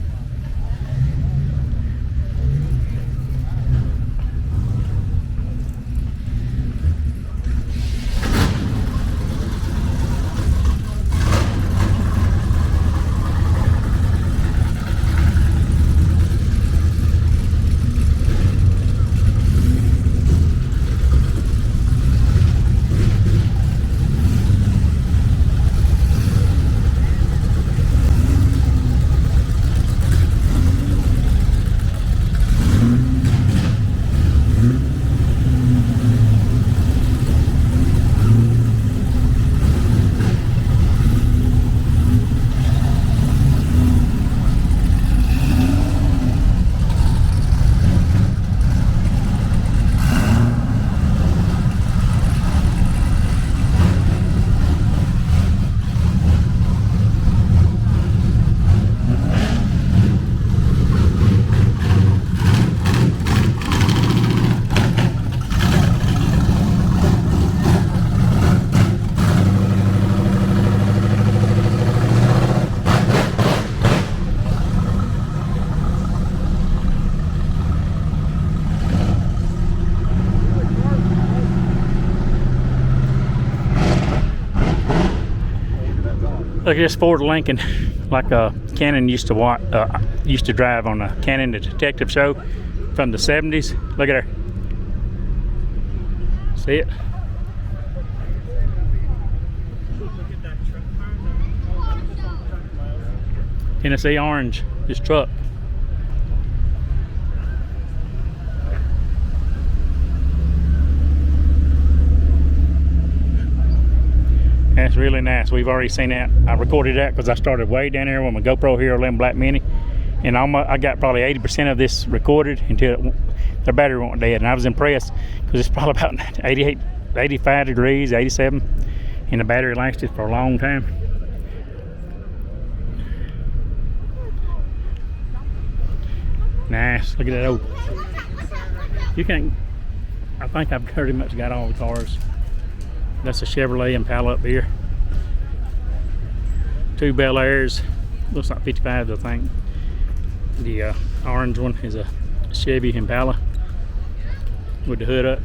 S1: Look at this Ford Lincoln, like Cannon used to watch, used to drive on a Cannon the Detective show from the 70s. Look at her. See it? Tennessee orange, this truck. That's really nice. We've already seen that. I recorded that because I started way down there with my GoPro Hero 11 Black Mini, and I got probably 80% of this recorded until the battery went dead, and I was impressed because it's probably about 88, 85 degrees, 87, and the battery lasted for a long time. Nice. Look at that old. You can. I think I've pretty much got all the cars. That's a Chevrolet Impala up here. 2 Bel Airs. Looks like 55s, I think. The orange one is a Chevy Impala with the hood up.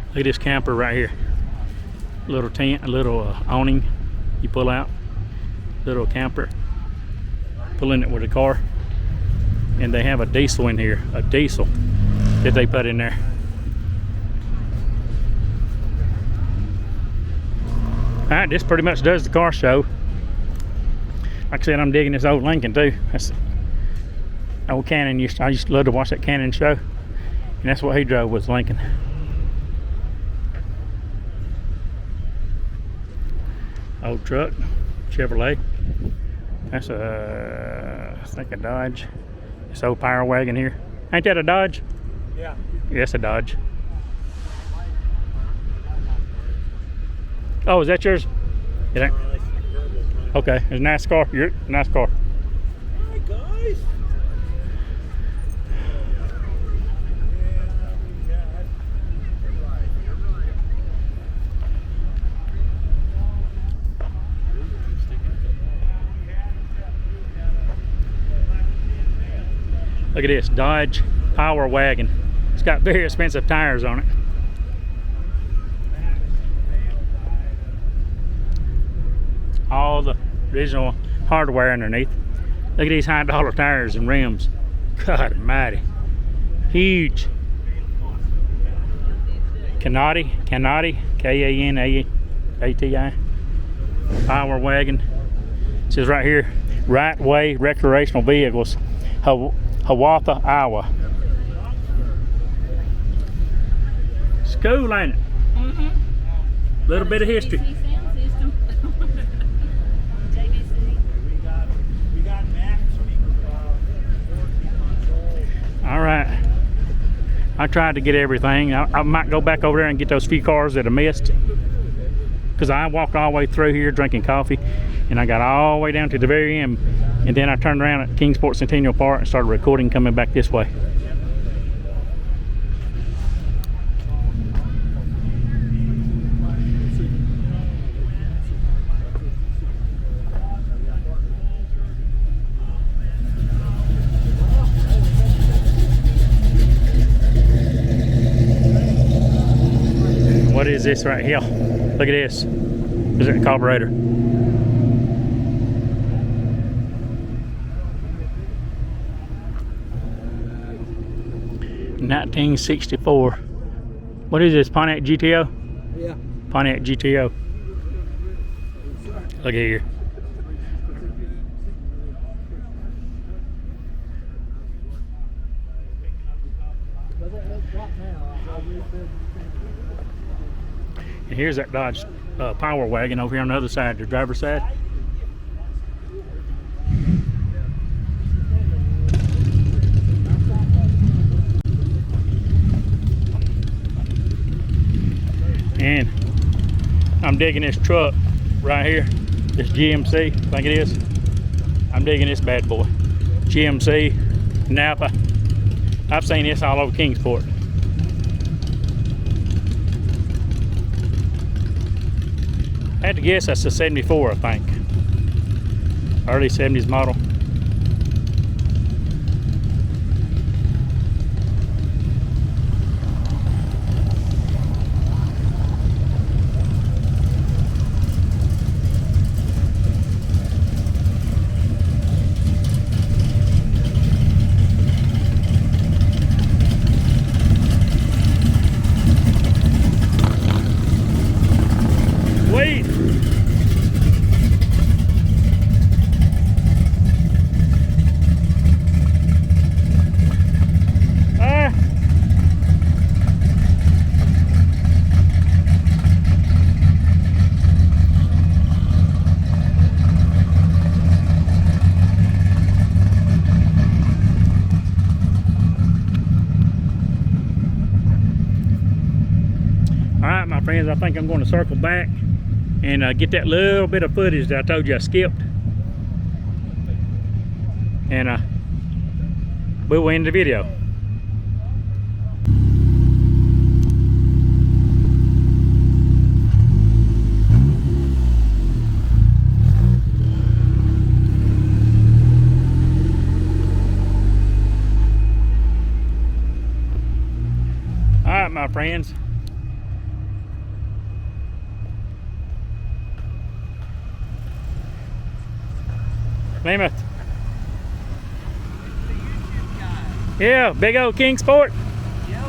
S1: Look at this camper right here. Little tent, a little awning you pull out. Little camper. Pull in it with a car. And they have a diesel in here, a diesel that they put in there. Alright, this pretty much does the car show. Like I said, I'm digging this old Lincoln too. That's old Cannon. I used to love to watch that Cannon show. And that's what he drove, was Lincoln. Old truck, Chevrolet. That's I think a Dodge. This old Power Wagon here. Ain't that a Dodge?
S2: Yeah.
S1: Yes, a Dodge. Oh, is that yours? It ain't. Okay, it's a nice car. You're nice car.
S2: Hey guys.
S1: Look at this Dodge Power Wagon. It's got very expensive tires on it. All the original hardware underneath. Look at these high dollar tires and rims. God almighty. Huge. Canati, K-A-N-A-A-T-I. Power Wagon. It says right here, Right Way Recreational Vehicles. Hiawatha, Iowa. It's cool, ain't it?
S5: Mm-hmm.
S1: Little bit of history.
S5: ABC sound system. JVC.
S2: We got Mac
S1: All right. I tried to get everything. I might go back over there and get those few cars that I missed. Because I walked all the way through here drinking coffee, and I got all the way down to the very end. And then I turned around at Kingsport Centennial Park and started recording coming back this way. What is this right here? Look at this. Is it a carburetor? 1964. What is this? Pontiac GTO?
S2: Yeah.
S1: Pontiac GTO. Look at here. And here's that Dodge Power Wagon over here on the other side, the driver's side. And I'm digging this truck right here, this GMC, I think it is. I'm digging this bad boy. GMC, Napa. I've seen this all over Kingsport. I had to guess that's a 74, I think. Early 70s model. friends, I think I'm going to circle back and get that little bit of footage that I told you I skipped. And we'll end the video. All right, my friends. Plymouth. Yeah, big old Kingsport.
S6: Yep.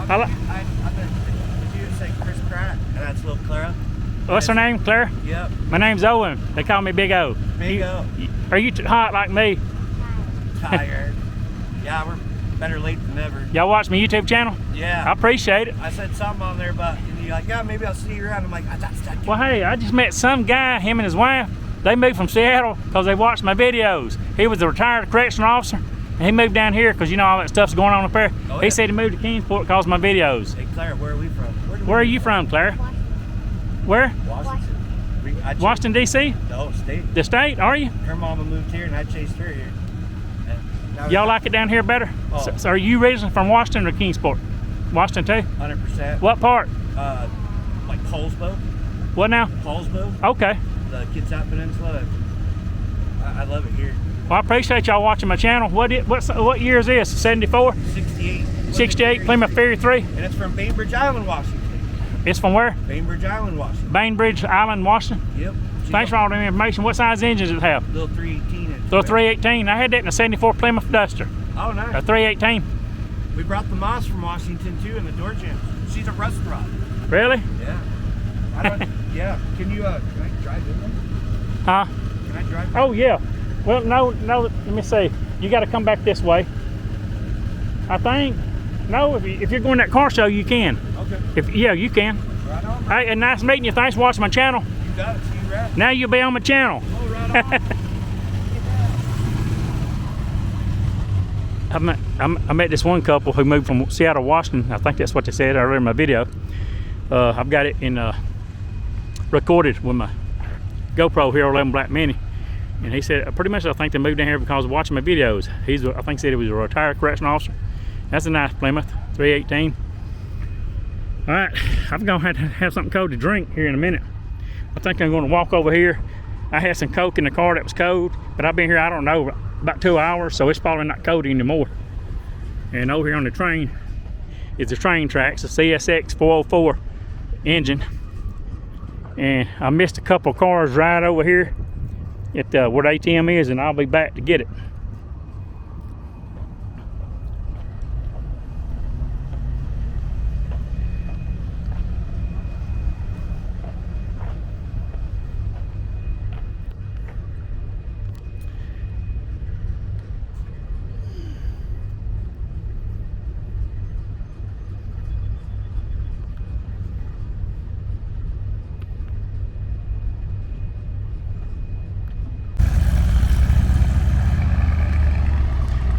S1: I like.
S6: I bet you say Chris Pratt, and that's little Clara.
S1: What's her name, Claire?
S6: Yep.
S1: My name's Owen. They call me Big O.
S6: Big O.
S1: Are you hot like me?
S6: Tired. Yeah, we're better late than never.
S1: Y'all watch my YouTube channel? I
S6: Yeah.
S1: appreciate it.
S6: I said something on there about, and you're like, yeah, maybe I'll see you around. I'm like, that's that.
S1: Well, hey, I just met some guy, him and his wife. They moved from Seattle because they watched my videos. He was a retired correctional officer, and he moved down here because you know all that stuff's going on up there.
S6: Oh,
S1: He
S6: yeah.
S1: said he moved to Kingsport because of my videos.
S6: Hey, Clara, where are we from?
S1: Where are you from, Claire? Where?
S6: Washington.
S1: Washington, D.C.?
S6: No, state.
S1: The state, are you?
S6: Her mama moved here, and I chased her here. And now
S1: Y'all like it down here better?
S6: Oh.
S1: So are you originally from Washington or Kingsport? Washington too?
S6: 100%.
S1: What part?
S6: Like Paulsbo.
S1: What now?
S6: Paulsbo.
S1: Okay.
S6: The Kitsap Peninsula. I love it here.
S1: Well, I appreciate y'all watching my channel. What year is this? 74?
S6: 68.
S1: 68, Plymouth Ferry 3.
S6: And it's from Bainbridge Island, Washington.
S1: It's from where?
S6: Bainbridge Island, Washington.
S1: Bainbridge Island, Washington.
S6: Yep.
S1: Thanks for all the information. What size engines does it have?
S6: Little 318.
S1: Little 318. I had that in a 74 Plymouth Duster.
S6: Oh,
S1: A
S6: nice.
S1: 318.
S6: We brought the Moss from Washington too in the door jams. She's a restaurant.
S1: Really?
S6: Yeah. I don't, yeah. Can you? Can I drive in there?
S1: Huh?
S6: Can I drive?
S1: Oh yeah. Well, no. Let me see. You got to come back this way. I think. No, if you're going to that car show, you can.
S6: Okay.
S1: Yeah, you can.
S6: Right on.
S1: Hey, and nice meeting you. Thanks for watching my channel.
S6: You got it. See you around.
S1: Now you'll be on my channel.
S6: Oh, right on.
S1: I met this one couple who moved from Seattle, Washington. I think that's what they said. I read in my video. I've got it in recorded with my GoPro Hero 11 Black Mini, and he said pretty much I think they moved down here because of watching my videos. I think said he was a retired correctional officer. That's a nice Plymouth 318. All right, I'm gonna have to have something cold to drink here in a minute. I think I'm gonna walk over here. I had some Coke in the car that was cold, but I've been here, I don't know, about 2 hours, so it's probably not cold anymore. And over here on the train is the train tracks, the CSX 404 engine. And I missed a couple of cars right over here at where the ATM is, and I'll be back to get it.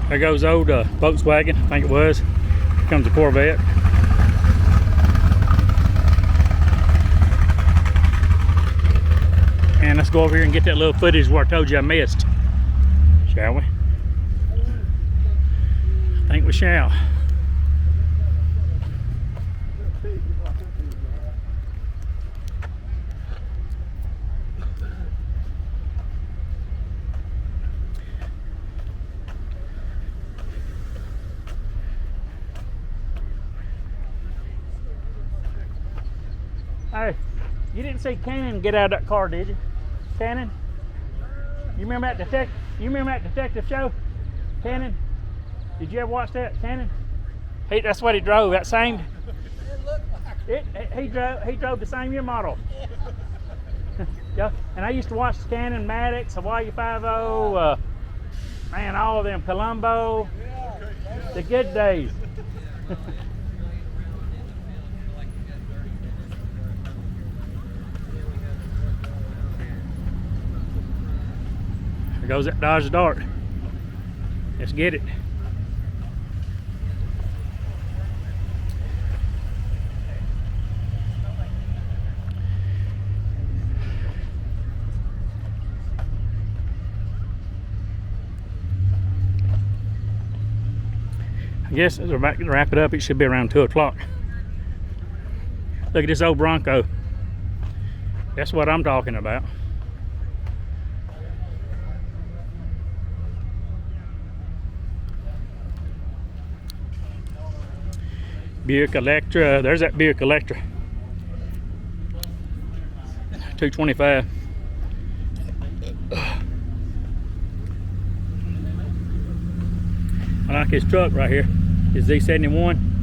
S1: There goes old Volkswagen, I think it was. Here comes the Corvette. And let's go over here and get that little footage where I told you I missed. Shall we? I think we shall. Hey, you didn't see Cannon get out of that car, did you? Cannon? You remember that detective? You remember that detective show? Cannon? Did you ever watch that? Cannon? That's what he drove. That same. He drove the same year model. Yeah. And I used to watch Cannon, Maddox, Hawaii 5.0, man, all of them, Columbo, the good days. There goes that Dodge Dart. Let's get it. I guess they're about to wrap it up. It should be around 2 o'clock. Look at this old Bronco. That's what I'm talking about. Buick Electra. There's that Buick Electra. 225. I like his truck right here. His Z71.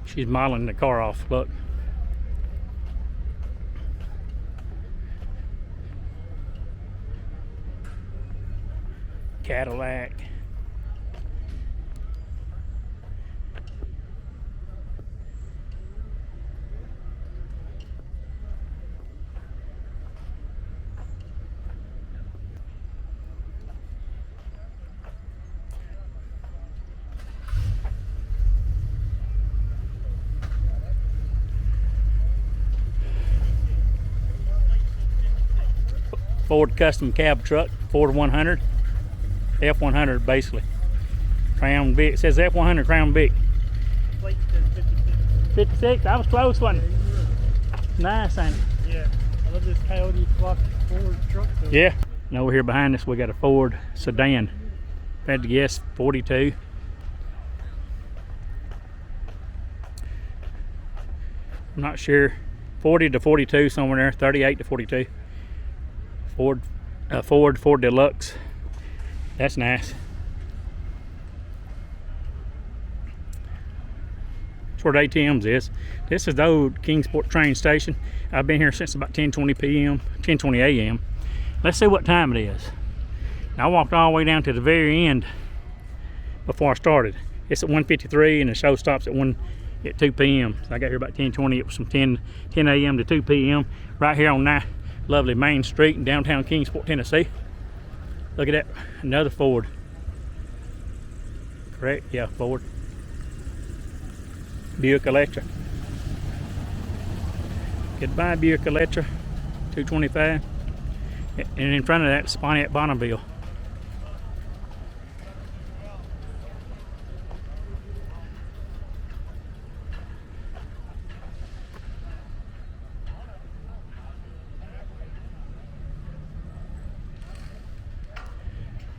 S1: She's modeling the car off. Look. Cadillac. Ford custom cab truck, Ford 100, F100 basically. Crown Vic, it says F100 Crown Vic. 56, I was close, wasn't it? Nice, ain't it?
S2: Yeah, I love this Coyote clock Ford truck though.
S1: Yeah. And over here behind us we got a Ford sedan. If I had to guess, 42. I'm not sure. 40 to 42, somewhere there, 38 to 42. Ford Deluxe. That's nice. That's where the ATMs is. This is the old Kingsport train station. I've been here since about 10:20 p.m., 10:20 a.m. Let's see what time it is. Now, I walked all the way down to the very end before I started. It's at 1:53 and the show stops at 2 p.m. So I got here about 10:20. It was from 10 a.m. to 2 p.m. right here on that lovely Main Street in downtown Kingsport, Tennessee. Look at that, another Ford. Correct? Yeah, Ford. Buick Electra. Goodbye, Buick Electra. 225. And in front of that, Pontiac Bonneville.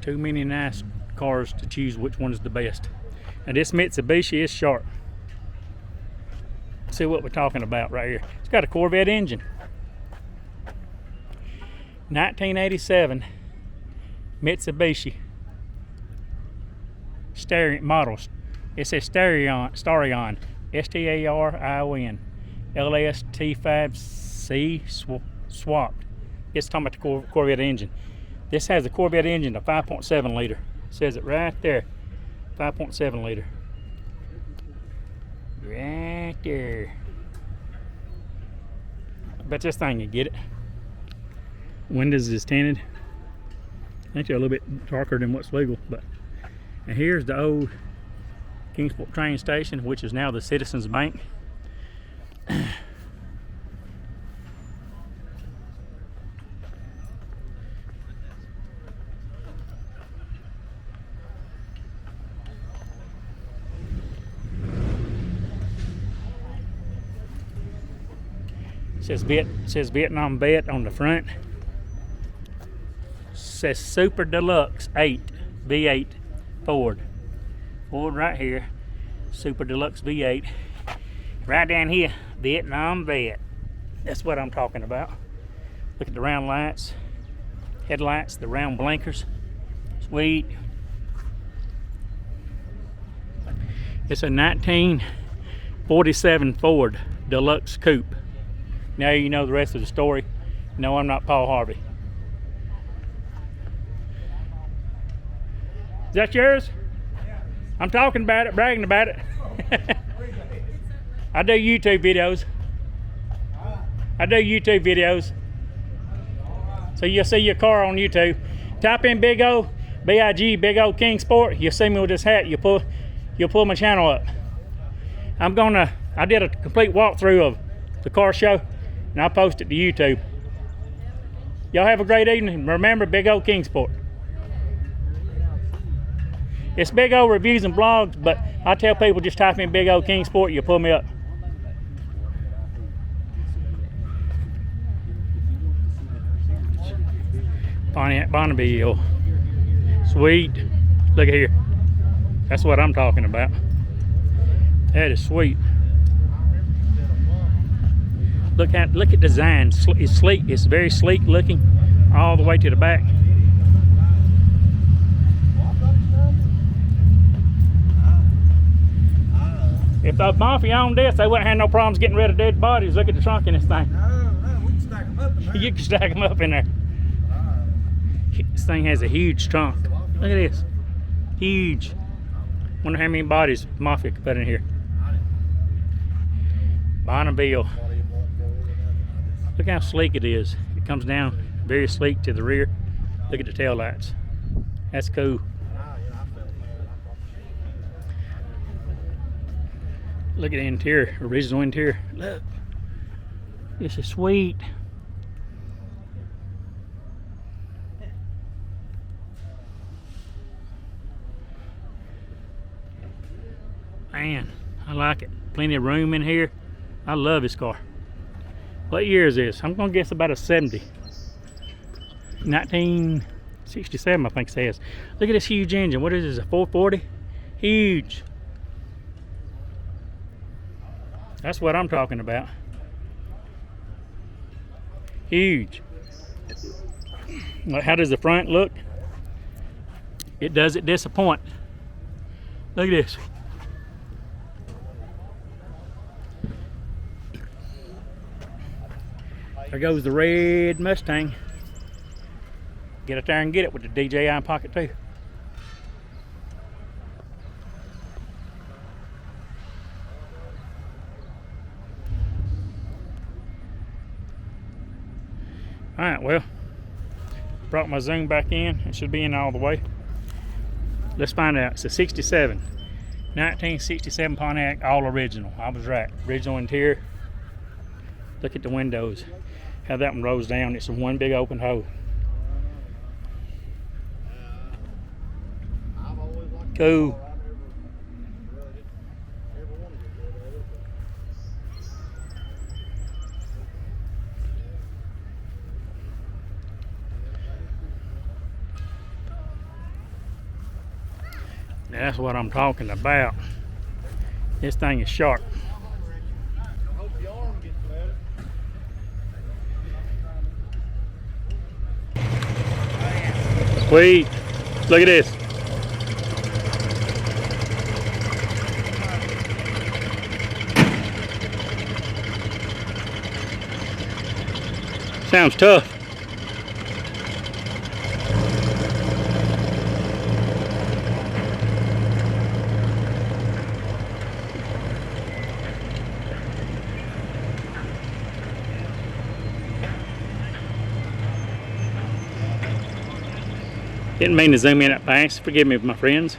S1: Too many nice cars to choose which one is the best. And this Mitsubishi is sharp. See what we're talking about right here. It's got a Corvette engine. 1987 Mitsubishi models. It says Starion, S-T-A-R-I-O-N, LST5C swapped. It's talking about the Corvette engine. This has a Corvette engine, a 5.7 liter. It says it right there, 5.7 liter. Right there. I bet this thing can get it. Windows is tinted. I think they're a little bit darker than what's legal, but. And here's the old Kingsport train station, which is now the Citizens Bank. Says Vietnam Vet on the front. Says Super Deluxe 8 V8 Ford. Ford right here. Super Deluxe V8. Right down here, Vietnam Vet. That's what I'm talking about. Look at the round lights, headlights, the round blinkers. Sweet. It's a 1947 Ford Deluxe Coupe. Now you know the rest of the story. No, I'm not Paul Harvey. Is that yours? Yeah. I'm talking about it, bragging about it. I do YouTube videos. I do YouTube videos. So you'll see your car on YouTube. Type in Big O, B-I-G, Big O Kingsport. You'll see me with this hat. You'll pull my channel up. I did a complete walkthrough of the car show, and I'll post it to YouTube. Y'all have a great evening. Remember, Big O Kingsport. It's Big O Reviews and Blogs, but I tell people just type in Big O Kingsport, you'll pull me up. Pontiac Bonneville. Sweet. Look at here. That's what I'm talking about. That is sweet. Look at design. It's sleek. It's very sleek looking all the way to the back. If the mafia owned this, they wouldn't have no problems getting rid of dead bodies. Look at the trunk in this thing.
S2: No, we can stack them up in there.
S1: You can stack them up in there. This thing has a huge trunk. Look at this. Huge. Wonder how many bodies mafia could put in here. Bonneville. Look how sleek it is. It comes down very sleek to the rear. Look at the tail lights. That's cool. Look at the interior, original interior. Look. This is sweet. Man, I like it. Plenty of room in here. I love this car. What year is this? I'm gonna guess about a 70. 1967, I think it says. Look at this huge engine. What is this, a 440? Huge. That's what I'm talking about. Huge. How does the front look? It doesn't disappoint. Look at this. There goes the red Mustang. Get up there and get it with the DJI Pocket 2. Alright, well, brought my zoom back in. It should be in all the way. Let's find out. It's a 67. 1967 Pontiac, all original. I was right. Original interior. Look at the windows. How that one rolls down. It's a one big open hole. Cool. That's what I'm talking about. This thing is sharp. Sweet. Look at this. Sounds tough. Didn't mean to zoom in that fast. Forgive me, my friends.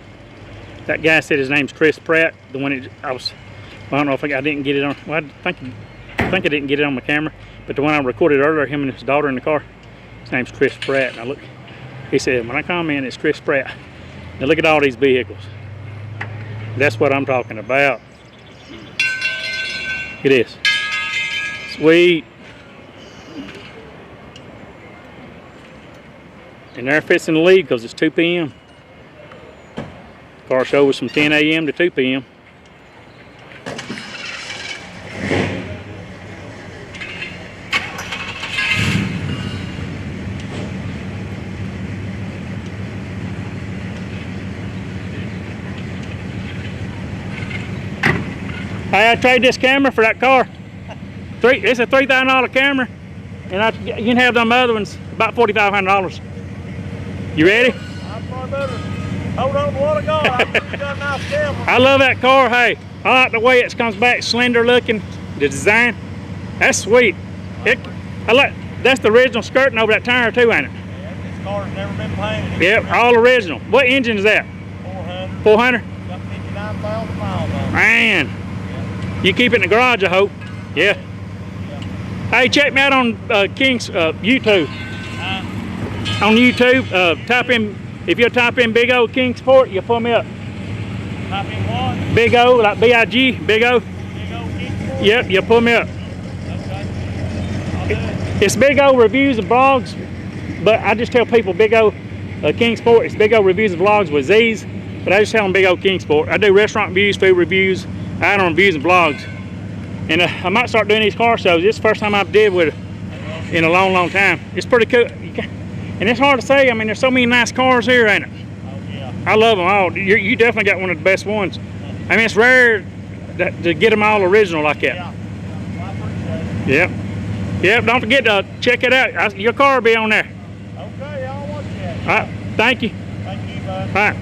S1: That guy said his name's Chris Pratt. The one I don't know if I didn't get it on. Well, I think I didn't get it on my camera. But the one I recorded earlier, him and his daughter in the car, his name's Chris Pratt. Now look, he said when I comment, it's Chris Pratt. Now look at all these vehicles. That's what I'm talking about. Look at this. Sweet. And there fits in the lead because it's 2 p.m. Car show was from 10 a.m. to 2 p.m. Hey, I trade this camera for that car. It's a $3,000 camera, and you can have them other ones about $4,500. You ready?
S6: I'm far better. Hold on to what I got. You got a nice camera.
S1: I love that car. Hey, I like the way it comes back slender looking. The design, that's sweet. I like, that's the original skirting over that tire too, ain't it?
S6: This car's never been painted.
S1: Yep, all original. What engine is that?
S6: 400.
S1: 400?
S6: Got 59,000 miles on it.
S1: Man, you keep it in the garage, I hope. Yeah. Hey, check me out on YouTube. On YouTube, type in, if you type in Big O Kingsport, you'll pull me up.
S6: Type in what?
S1: Big O, like B-I-G, Big O.
S6: Big old Kingsport?
S1: Yep, you'll pull me up.
S6: Okay. I'll do it.
S1: It's Big O Reviews and Vlogs, but I just tell people Big O Kingsport. It's Big O Reviews and Vlogs with Z's, but I just tell them Big O Kingsport. I do restaurant reviews, food reviews, item reviews and vlogs. And I might start doing these car shows. This is the first time I've did with it in a long, long time. It's pretty cool. And it's hard to say. I mean, there's so many nice cars here, ain't it?
S6: Oh, yeah.
S1: I love them all. You definitely got one of the best ones. I mean, it's rare to get them all original like that.
S6: Yeah. Well, I appreciate it.
S1: Yep. Yep, don't forget to check it out. Your car will be on there.
S6: Okay, I'll watch that.
S1: All right, thank you.
S6: Thank you, bud.
S1: All right.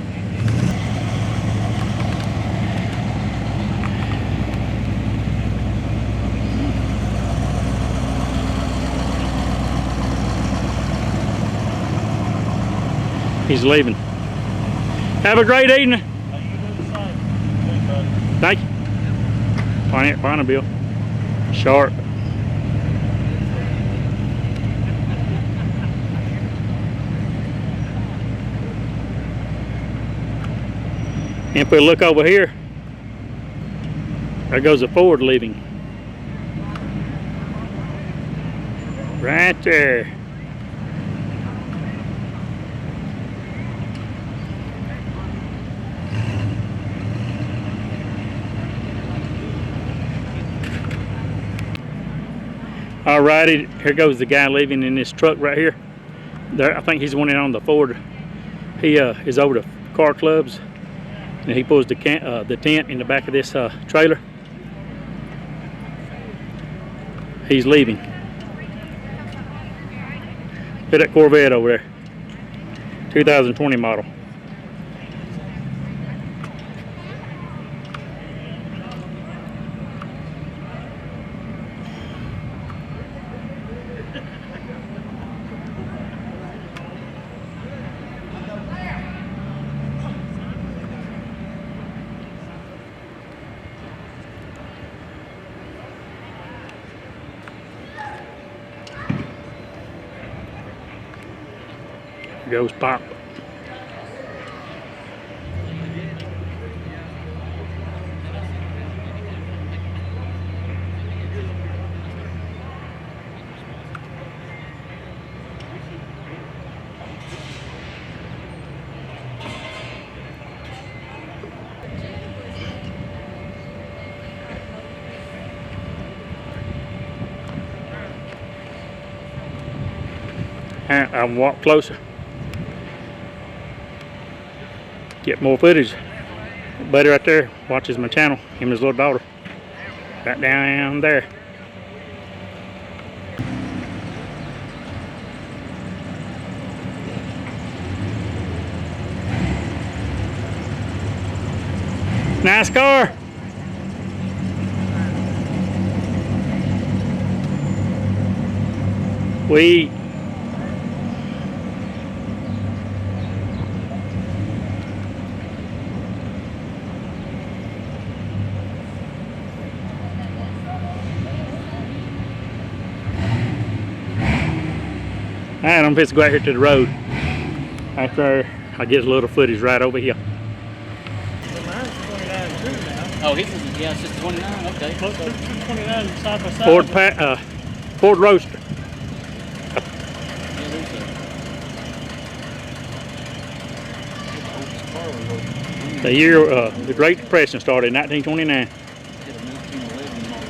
S1: He's leaving. Have a great evening.
S6: Hey, you do the same. Okay, buddy.
S1: Thank you. Bonneville. Sharp. And if we look over here, there goes a Ford leaving. Right there. Alrighty, here goes the guy leaving in this truck right here. There, I think he's the one in on the Ford. He is over to car clubs, and he pulls the tent in the back of this trailer. He's leaving. Look at that Corvette over there, 2020 model. Goes Pop. I'll walk closer. Get more footage. Buddy right there watches my channel, him and his little daughter. Right down there. Nice car. We Alright, I'm just to go out here to the road. After I get a little footage right over here.
S2: Mine's 29 too now.
S7: Oh, his is, yeah, it's just 29, okay.
S2: Both 29 side by side.
S1: Ford Roadster.
S7: Yeah, there's a,
S1: The year the Great Depression started in 1929.
S7: did a 1911 model.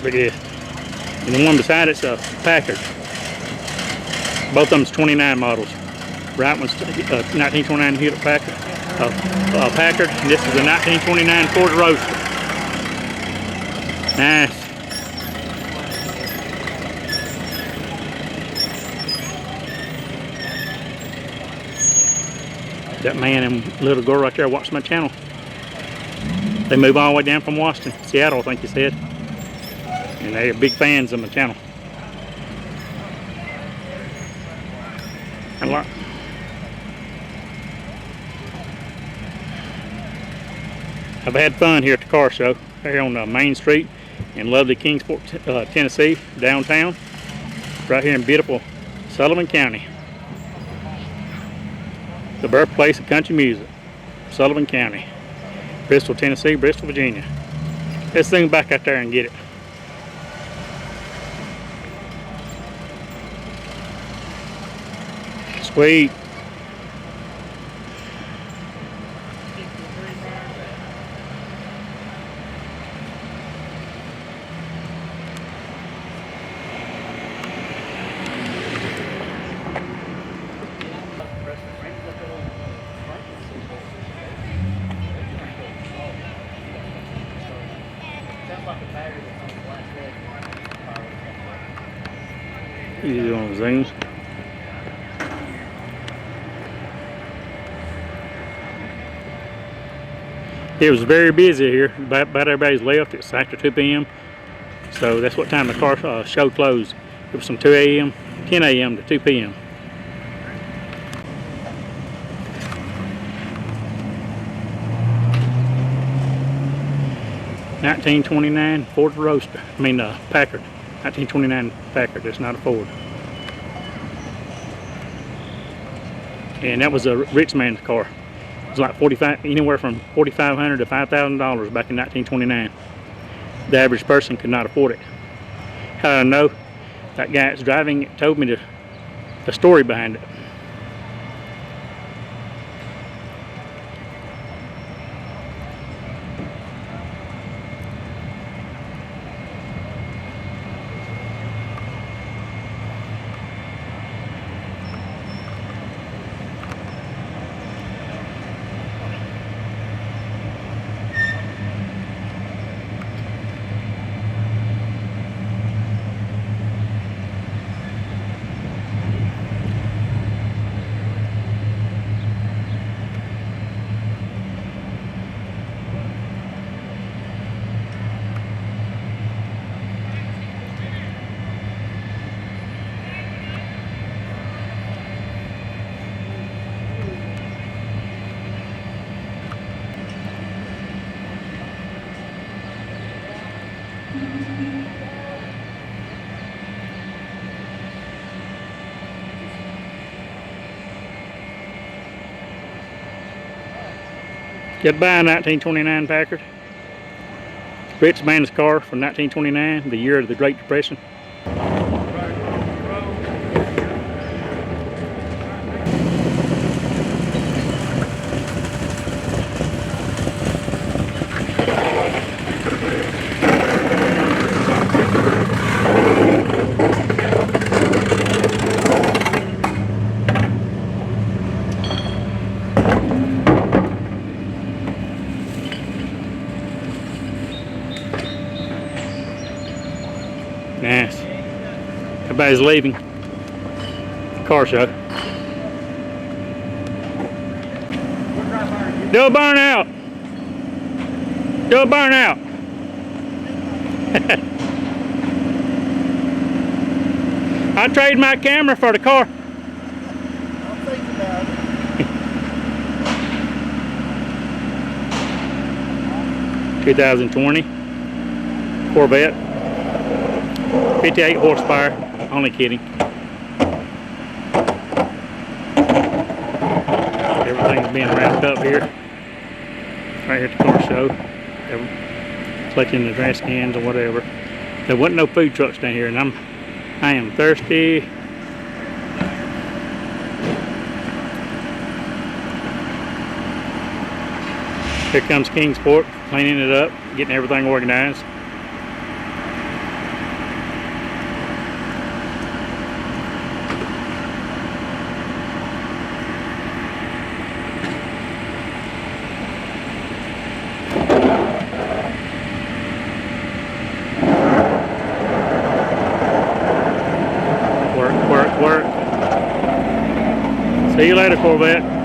S1: Look at this. And the one beside it's a Packard. Both of them's 29 models. Right one's 1929 Hewlett Packard, Packard, and this is a 1929 Ford Roadster. Nice. That man and little girl right there watch my channel. They move all the way down from Washington, Seattle, I think you said. and they're big fans of my channel. And I've had fun here at the car show here on Main Street in lovely Kingsport, Tennessee, downtown, right here in beautiful Sullivan County, the birthplace of country music. Sullivan County, Bristol, Tennessee, Bristol, Virginia. Let's zoom back out there and get it. Sweet. Easy on zoom. It was very busy here. About everybody's left. It's after 2 p.m. So that's what time the car show closed. It was from 2 a.m., 10 a.m. to 2 p.m. (1929) Ford Roadster. I mean Packard. 1929 Packard. It's not a Ford. And that was a rich man's car. It was like anywhere from $4,500 to $5,000 back in 1929. The average person could not afford it. How do I know? That guy that's driving it told me the story behind it. Goodbye 1929 Packard. Rich man's car from 1929, the year of the Great Depression. Nice. Everybody's leaving the car show. Do a burnout. Do a burnout. I trade my camera for the car.
S2: I'll think about it.
S1: 2020 Corvette. 58 horsepower, only kidding. Everything's being wrapped up here, right here at the car show. They're collecting the trash cans or whatever. There wasn't no food trucks down here, and I am thirsty. Here comes Kingsport, cleaning it up, getting everything organized. Work. See you later, Corvette.